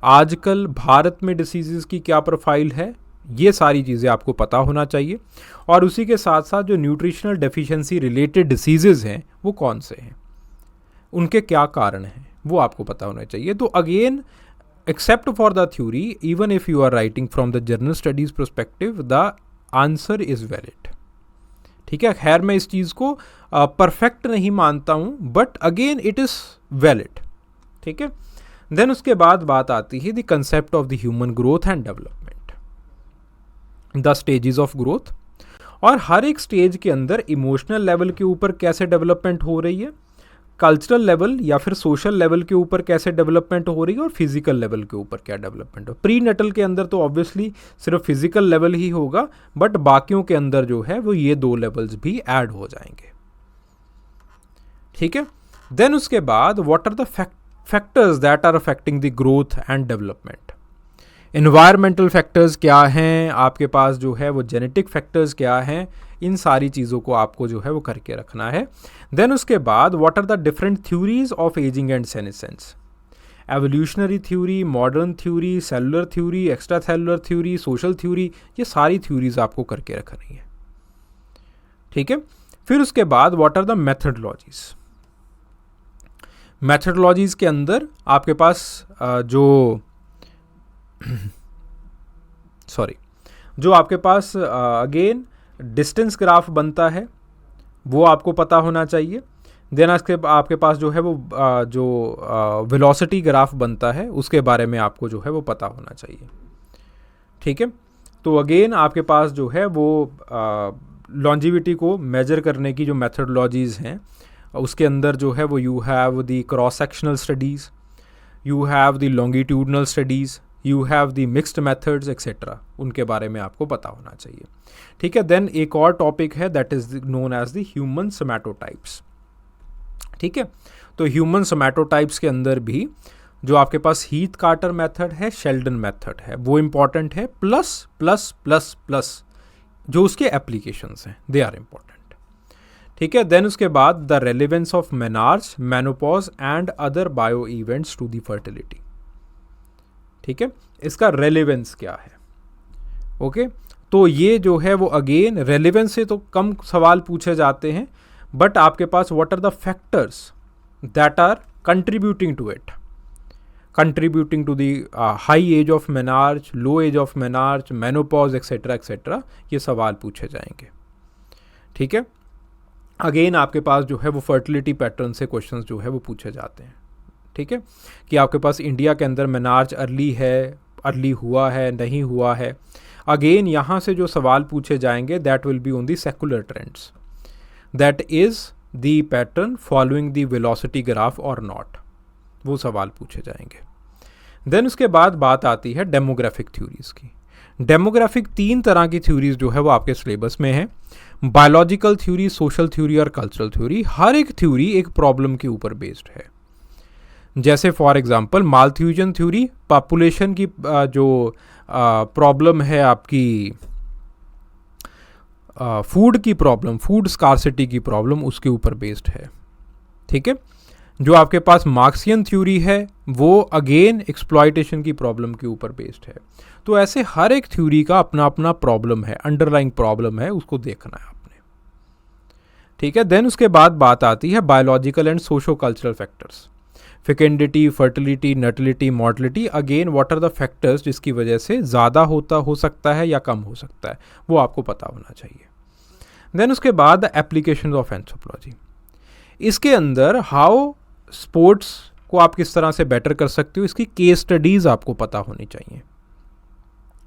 आजकल भारत में डिसीजेस की क्या प्रोफाइल है, ये सारी चीज़ें आपको पता होना चाहिए। और उसी के साथ साथ जो न्यूट्रिशनल डेफिशिएंसी रिलेटेड डिसीजेज हैं वो कौन से हैं, उनके क्या कारण हैं, वो आपको पता होना चाहिए। तो again except for the theory, even if you are writing from the general studies perspective, the answer is valid. ठीक है, खैर मैं इस चीज़ को परफेक्ट नहीं मानता हूँ, but again it is valid. ठीक है, देन उसके बाद बात आती है the concept of the human growth and development, the stages of growth, और हर एक स्टेज के अंदर इमोशनल लेवल के ऊपर कैसे डेवलपमेंट हो रही है, कल्चरल लेवल या फिर सोशल लेवल के ऊपर कैसे डेवलपमेंट हो रही है, और फिजिकल लेवल के ऊपर क्या डेवलपमेंट हो। प्री नटल के अंदर तो ऑब्वियसली सिर्फ फिजिकल लेवल ही होगा, बट बाकियों के अंदर जो है वो ये 2 लेवल्स भी ऐड हो जाएंगे। ठीक है, देन उसके बाद what are the factors that are affecting the growth and development. Environmental factors क्या हैं आपके पास, जो है वो जेनेटिक फैक्टर्स क्या हैं, इन सारी चीज़ों को आपको जो है वो करके रखना है। देन उसके बाद what are the different theories of ageing and senescence, evolutionary theory, modern theory, cellular theory, extra cellular theory, social theory, ये सारी थ्योरीज आपको करके रखनी है। ठीक है, फिर उसके बाद what are the methodologies. Methodologies के अंदर आपके पास जो आपके पास अगेन डिस्टेंस ग्राफ बनता है वो आपको पता होना चाहिए। देन आपके पास जो है वो जो वेलोसिटी ग्राफ बनता है उसके बारे में आपको जो है वो पता होना चाहिए। ठीक है, तो अगेन आपके पास जो है वो लॉन्जिविटी को मेजर करने की जो मेथडोलॉजीज़ हैं उसके अंदर जो है वो you have the cross sectional studies, you have the longitudinal studies, you have the mixed methods etcetera, उनके बारे में आपको पता होना चाहिए। ठीक है, देन एक और टॉपिक है that is known as the human somatotypes. ठीक है, तो ह्यूमन सोमैटोटाइप्स के अंदर भी जो आपके पास हीथ कार्टर मेथड है, शेल्डन मेथड है, वो इंपॉर्टेंट है, प्लस प्लस प्लस प्लस जो उसके एप्लीकेशंस हैं दे आर इंपॉर्टेंट। ठीक है, देन उसके बाद the relevance of menarche, menopause and other bio events to the fertility. ठीक है, इसका रेलेवेंस क्या है। ओके, तो ये जो है वो अगेन रेलेवेंस से तो कम सवाल पूछे जाते हैं, बट आपके पास what are the factors that are contributing to it, contributing to the high age of menarche, low age of menarche, menopause etcetera etcetera, ये सवाल पूछे जाएंगे। ठीक है, अगेन आपके पास जो है वो फर्टिलिटी पैटर्न से क्वेश्चंस जो है वो पूछे जाते हैं। ठीक है, कि आपके पास इंडिया के अंदर मेनार्ज अर्ली है, अर्ली हुआ है, नहीं हुआ है। अगेन यहाँ से जो सवाल पूछे जाएंगे that will be on the secular trends, that is the pattern following the velocity graph और नॉट, वो सवाल पूछे जाएंगे। देन उसके बाद बात आती है डेमोग्राफिक थ्योरीज की। डेमोग्राफिक 3 तरह की थ्योरीज जो है वो आपके सिलेबस में है, बायोलॉजिकल थ्योरी, सोशल थ्योरी और कल्चरल थ्योरी। हर एक थ्योरी एक प्रॉब्लम के ऊपर बेस्ड है। जैसे फॉर एग्जांपल मालथ्यूजन थ्योरी पॉपुलेशन की जो प्रॉब्लम है आपकी, फूड की प्रॉब्लम, फूड स्कार्सिटी की प्रॉब्लम, उसके ऊपर बेस्ड है। ठीक है, जो आपके पास मार्क्सियन थ्योरी है वो अगेन एक्सप्लॉयटेशन की प्रॉब्लम के ऊपर बेस्ड है। तो ऐसे हर एक थ्योरी का अपना अपना प्रॉब्लम है, अंडरलाइंग प्रॉब्लम है, उसको देखना है आपने। ठीक है, देन उसके बाद बात आती है biological and socio cultural factors, fecundity, fertility, natality, mortality. Again what are the factors जिसकी वजह से ज़्यादा हो सकता है या कम हो सकता है, वो आपको पता होना चाहिए। देन उसके बाद एप्लीकेशन ऑफ एंथ्रोपोलॉजी, इसके अंदर हाउ स्पोर्ट्स को आप किस तरह से बेटर कर सकते हो, इसकी केस स्टडीज़ आपको पता होनी चाहिए।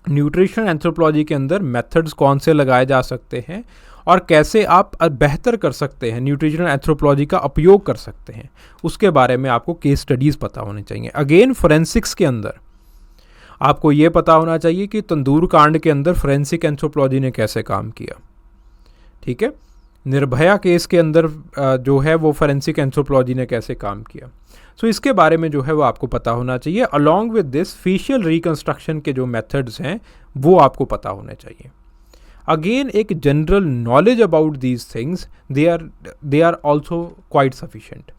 न्यूट्रिशन एंथ्रोपोलॉजी के अंदर मेथड्स कौन से लगाए जा सकते हैं और कैसे आप बेहतर कर सकते हैं, न्यूट्रिशनल एंथ्रोपोलॉजी का उपयोग कर सकते हैं, उसके बारे में आपको केस स्टडीज़ पता होने चाहिए। अगेन फोरेंसिक्स के अंदर आपको ये पता होना चाहिए कि तंदूर कांड के अंदर फोरेंसिक एंथ्रोपोलॉजी ने कैसे काम किया। ठीक है, निर्भया केस के अंदर जो है वो फोरेंसिक एंथ्रोपोलॉजी ने कैसे काम किया। सो इसके बारे में जो है वो आपको पता होना चाहिए। Along with this facial reconstruction के जो मेथड्स हैं वो आपको पता होने चाहिए। अगेन एक general knowledge about these things they are also quite sufficient.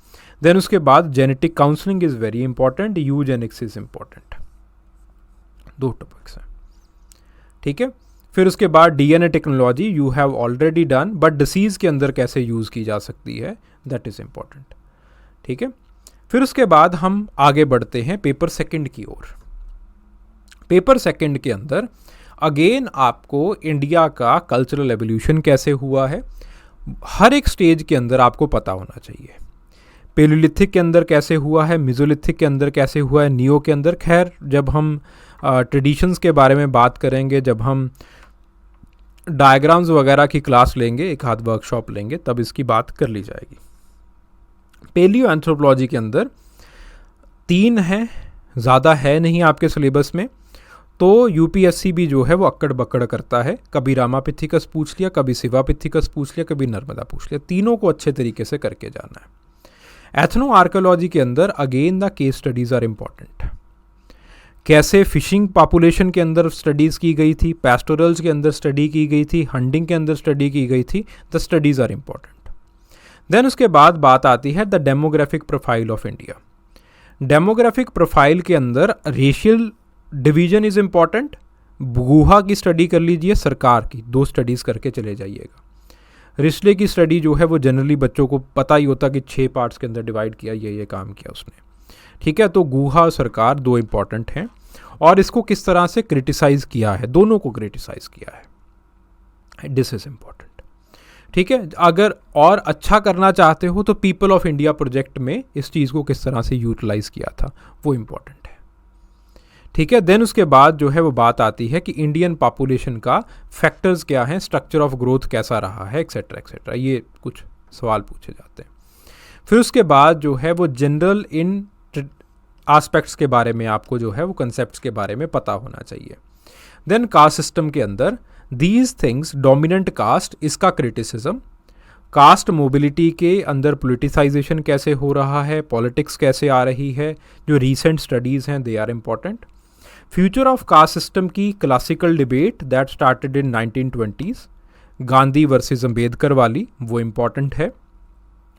Then उसके बाद genetic counselling is very important, eugenics is important. 2 topics हैं। ठीक है, फिर उसके बाद DNA technology you have already done, but disease के अंदर कैसे यूज़ की जा सकती है दैट इज़ इंपॉर्टेंट। ठीक है, फिर उसके बाद हम आगे बढ़ते हैं पेपर सेकंड की ओर। पेपर सेकंड के अंदर अगेन आपको इंडिया का कल्चरल एवोल्यूशन कैसे हुआ है, हर एक स्टेज के अंदर आपको पता होना चाहिए। पेलियोलिथिक के अंदर कैसे हुआ है, मेसोलिथिक के अंदर कैसे हुआ है, नियो के अंदर। खैर जब हम ट्रेडिशंस के बारे में बात करेंगे, जब हम डायग्राम्स वगैरह की क्लास लेंगे, एक हाथ वर्कशॉप लेंगे, तब इसकी बात कर ली जाएगी। पेलियो एंथ्रोपोलॉजी के अंदर 3 हैं, ज़्यादा है नहीं आपके सिलेबस में, तो यूपीएससी भी जो है वो अक्कड़ बक्कड़ करता है। कभी रामापिथिकस पूछ लिया, कभी शिवापिथिकस पूछ लिया, कभी नर्मदा पूछ लिया। तीनों को अच्छे तरीके से करके जाना है। एथनो आर्कियोलॉजी के अंदर again the case studies are important. कैसे फिशिंग पॉपुलेशन के अंदर स्टडीज़ की गई थी, पैस्टोरल्स के अंदर स्टडी की गई थी, हंटिंग के अंदर स्टडी की गई थी, the studies are important. Then उसके बाद बात आती है the demographic profile of India. Demographic profile के अंदर racial division is important. Guha की स्टडी कर लीजिए, सरकार की 2 स्टडीज़ करके चले जाइएगा। रिश्ते की स्टडी जो है वो जनरली बच्चों को पता ही होता कि 6 पार्ट्स के अंदर डिवाइड किया, ये काम किया उसने, ठीक है। तो गुहा और सरकार 2 इम्पॉर्टेंट हैं, और इसको किस तरह से क्रिटिसाइज़ किया है, दोनों को क्रिटिसाइज़ किया है, दिस इज़ इम्पॉर्टेंट, ठीक है। अगर और अच्छा करना चाहते हो तो पीपल ऑफ इंडिया प्रोजेक्ट में इस चीज़ को किस तरह से यूटिलाइज़ किया था, वो इम्पॉर्टेंट है, ठीक है। देन उसके बाद जो है वो बात आती है कि इंडियन पॉपुलेशन का फैक्टर्स क्या हैं, स्ट्रक्चर ऑफ ग्रोथ कैसा रहा है, एक्सेट्रा एक्सेट्रा, ये कुछ सवाल पूछे जाते हैं। फिर उसके बाद जो है वो जनरल इन एस्पेक्ट्स के बारे में आपको जो है वो कंसेप्ट्स के बारे में पता होना चाहिए। देन कास्ट सिस्टम के अंदर दीज थिंग्स, डोमिनेंट कास्ट, इसका क्रिटिसिज्म, कास्ट मोबिलिटी के अंदर पोलिटिसाइजेशन कैसे हो रहा है, पॉलिटिक्स कैसे आ रही है, जो रीसेंट स्टडीज़ हैं they are important. Future of caste system की classical debate that started in 1920s, Gandhi versus Ambedkar वाली, वो इम्पॉर्टेंट है।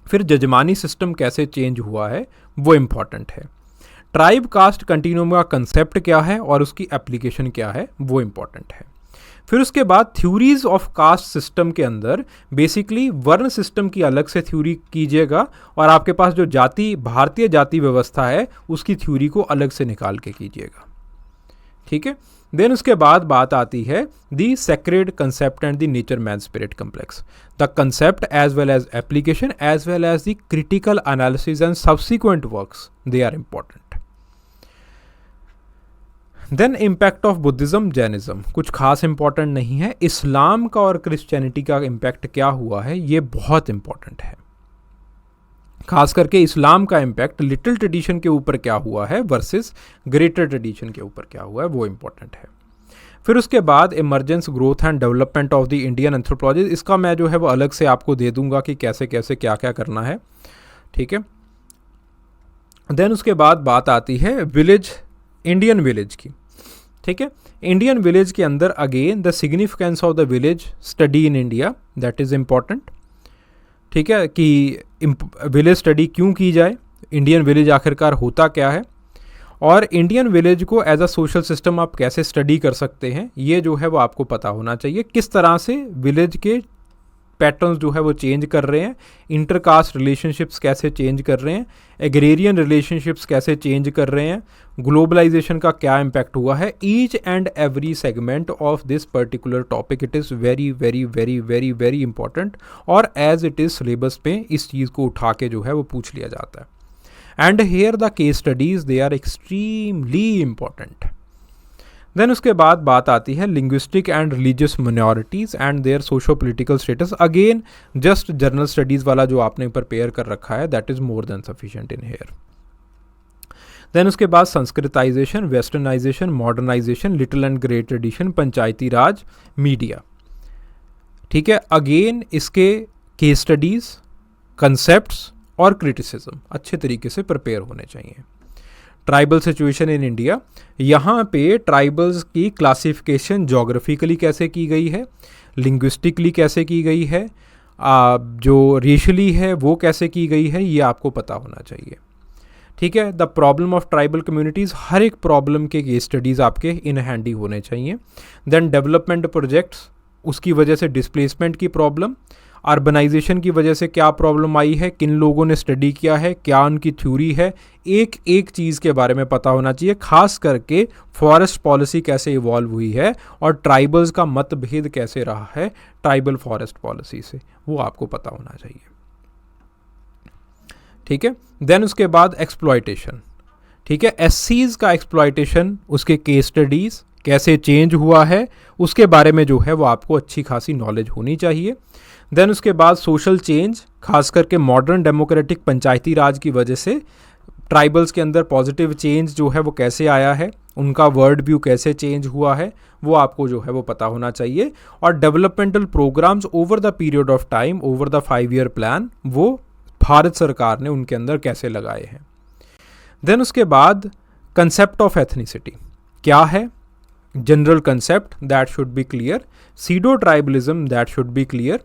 फिर जजमानी सिस्टम कैसे चेंज हुआ है, वो इम्पॉर्टेंट है। ट्राइब कास्ट कंटिन्यूम का कंसेप्ट क्या है और उसकी एप्लीकेशन क्या है, वो इम्पॉर्टेंट है। फिर उसके बाद थ्योरीज ऑफ कास्ट सिस्टम के अंदर बेसिकली वर्ण सिस्टम की अलग से थ्योरी कीजिएगा, और आपके पास जो जाति, भारतीय जाति व्यवस्था है, उसकी थ्योरी को अलग से निकाल के कीजिएगा, ठीक है। देन उसके बाद बात आती है the sacred concept and the nature man spirit complex, the concept as well as application as well as the critical analysis and subsequent works, they are important. Then impact of Buddhism, Jainism, कुछ खास important नहीं है। इस्लाम का और Christianity का impact क्या हुआ है, ये बहुत इंपॉर्टेंट है। खास करके इस्लाम का इम्पैक्ट लिटिल ट्रेडिशन के ऊपर क्या हुआ है वर्सेस ग्रेटर ट्रेडिशन के ऊपर क्या हुआ है, वो इम्पॉर्टेंट है। फिर उसके बाद emergence, growth and development of the Indian anthropology, इसका मैं जो है वो अलग से आपको दे दूंगा कि कैसे कैसे क्या क्या करना है, ठीक है। देन उसके बाद बात आती है विलेज, इंडियन विलेज की, ठीक है। इंडियन विलेज के अंदर again the significance of the village study in India, that is important, ठीक है, कि विलेज स्टडी क्यों की जाए, इंडियन विलेज आखिरकार होता क्या है, और इंडियन विलेज को एज अ सोशल सिस्टम आप कैसे स्टडी कर सकते हैं, ये जो है वो आपको पता होना चाहिए। किस तरह से विलेज के पैटर्न्स जो है वो चेंज कर रहे हैं, इंटरकास्ट रिलेशनशिप्स कैसे चेंज कर रहे हैं, एग्रेरियन रिलेशनशिप्स कैसे चेंज कर रहे हैं, ग्लोबलाइजेशन का क्या इम्पैक्ट हुआ है। Each and every segment of this particular topic, it is very very very very very important, और एज इट इज़ सिलेबस पे इस चीज़ को उठा के जो है वो पूछ लिया जाता है। And here the case studies, they are extremely important. Then उसके बाद बात आती है linguistic and religious minorities and their socio political status. Again just general studies वाला जो आपने प्रिपेयर कर रखा है, that is more than sufficient in here. Then उसके बाद Sanskritization, westernization, modernization, little and great tradition, panchayati raj, media, ठीक है। अगेन इसके केस स्टडीज़, कंसेप्ट्स और क्रिटिसिज्म अच्छे तरीके से प्रिपेयर होने चाहिए। ट्राइबल सिचुएशन इन इंडिया, यहाँ पे ट्राइबल्स की क्लासिफिकेशन जोग्राफिकली कैसे की गई है, लिंग्विस्टिकली कैसे की गई है, जो रेशियली है वो कैसे की गई है, ये आपको पता होना चाहिए, ठीक है। The problem of tribal communities, हर एक प्रॉब्लम के केस स्टडीज़ आपके इन हैंडी होने चाहिए। देन डेवलपमेंट प्रोजेक्ट्स, उसकी वजह से डिस्प्लेसमेंट की प्रॉब्लम, अर्बनाइजेशन की वजह से क्या प्रॉब्लम आई है, किन लोगों ने स्टडी किया है, क्या उनकी थ्योरी है, एक एक चीज़ के बारे में पता होना चाहिए। खास करके फॉरेस्ट पॉलिसी कैसे इवॉल्व हुई है और ट्राइबल्स का मतभेद कैसे रहा है ट्राइबल फॉरेस्ट पॉलिसी से, वो आपको पता होना चाहिए। ठीक है, देन उसके बाद एक्सप्लॉयटेशन। ठीक है, एससीज का एक्सप्लॉयटेशन, उसके केस स्टडीज़ कैसे चेंज हुआ है, उसके बारे में जो है वो आपको अच्छी खासी नॉलेज होनी चाहिए। देन उसके बाद सोशल चेंज, खास करके मॉडर्न डेमोक्रेटिक पंचायती राज की वजह से ट्राइबल्स के अंदर पॉजिटिव चेंज जो है वो कैसे आया है, उनका वर्ल्ड व्यू कैसे चेंज हुआ है, वो आपको जो है वो पता होना चाहिए। और developmental programs over the period of time, over the 5 year plan, वो भारत सरकार ने उनके अंदर कैसे लगाए हैं। देन उसके बाद कंसेप्ट ऑफ एथनिसिटी क्या है, general concept that should be clear, pseudo tribalism that should be clear.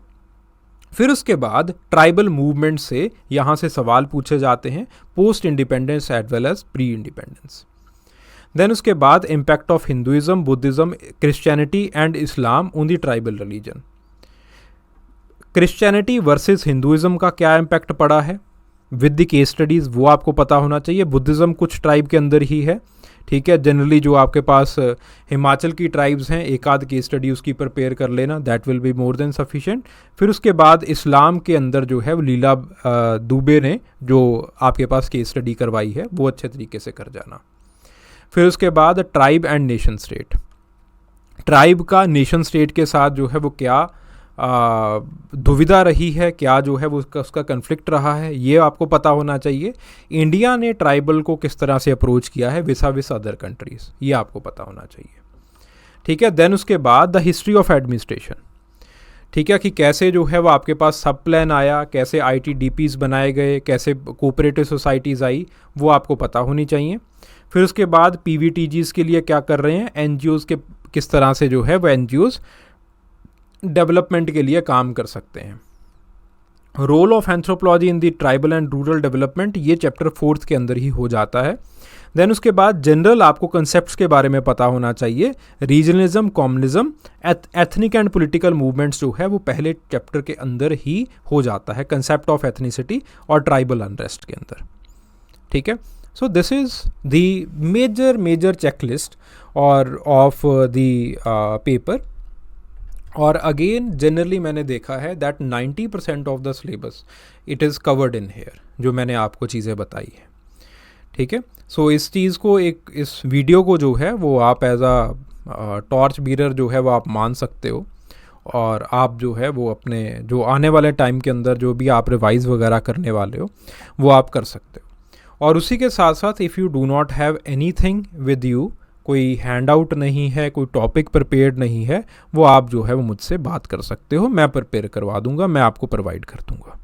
फिर उसके बाद ट्राइबल मूवमेंट से यहाँ से सवाल पूछे जाते हैं, post independence as well as pre independence. Then उसके बाद impact of Hinduism, Buddhism, Christianity and Islam on the tribal religion. Christianity versus Hinduism का क्या इम्पैक्ट पड़ा है विद द केस स्टडीज़, वो आपको पता होना चाहिए। बुद्धिज़्म कुछ ट्राइब के अंदर ही है, ठीक है, जनरली जो आपके पास हिमाचल की ट्राइब्स हैं, एक आध केस स्टडी उसकी प्रिपेयर कर लेना, that will be more than sufficient. फिर उसके बाद इस्लाम के अंदर जो है वो लीला दुबे ने जो आपके पास केस स्टडी करवाई है वो अच्छे तरीके से कर जाना। फिर उसके बाद tribe and nation state, tribe का नेशन स्टेट के साथ जो है वो क्या दुविधा रही है, क्या जो है वो उसका कन्फ्लिक्ट रहा है, ये आपको पता होना चाहिए। इंडिया ने ट्राइबल को किस तरह से अप्रोच किया है विसा विस अदर कंट्रीज़, ये आपको पता होना चाहिए। ठीक है, देन उसके बाद द हिस्ट्री ऑफ एडमिनिस्ट्रेशन, ठीक है, कि कैसे जो है वो आपके पास सब प्लान आया, कैसे ITDPs बनाए गए, कैसे कोऑपरेटिव सोसाइटीज़ आई, वो आपको पता होनी चाहिए। फिर उसके बाद PVTGs के लिए क्या कर रहे हैं, NGOs के किस तरह से जो है वो NGOs डेवलपमेंट के लिए काम कर सकते हैं। Role of anthropology in the tribal and rural development, ये चैप्टर 4 के अंदर ही हो जाता है। देन उसके बाद जनरल आपको कंसेप्ट्स के बारे में पता होना चाहिए, regionalism, communism, ethnic and political movements जो है वो पहले चैप्टर के अंदर ही हो जाता है, कंसेप्ट ऑफ एथनिसिटी और ट्राइबल अनरेस्ट के अंदर। ठीक है, so this is the major checklist और ऑफ द पेपर। और अगेन जनरली मैंने देखा है that 90% of the syllabus it is covered in here, जो मैंने आपको चीज़ें बताई है। ठीक है, सो इस चीज़ को इस वीडियो को जो है वो आप एज अ टॉर्च बीरर जो है वो आप मान सकते हो, और आप जो है वो अपने जो आने वाले टाइम के अंदर जो भी आप रिवाइज़ वगैरह करने वाले हो वो आप कर सकते हो। और उसी के साथ साथ if you do not have anything with you, कोई हैंड आउट नहीं है, कोई टॉपिक प्रिपेयर्ड नहीं है, वो आप जो है वो मुझसे बात कर सकते हो, मैं प्रिपेयर करवा दूंगा, मैं आपको प्रोवाइड कर दूंगा।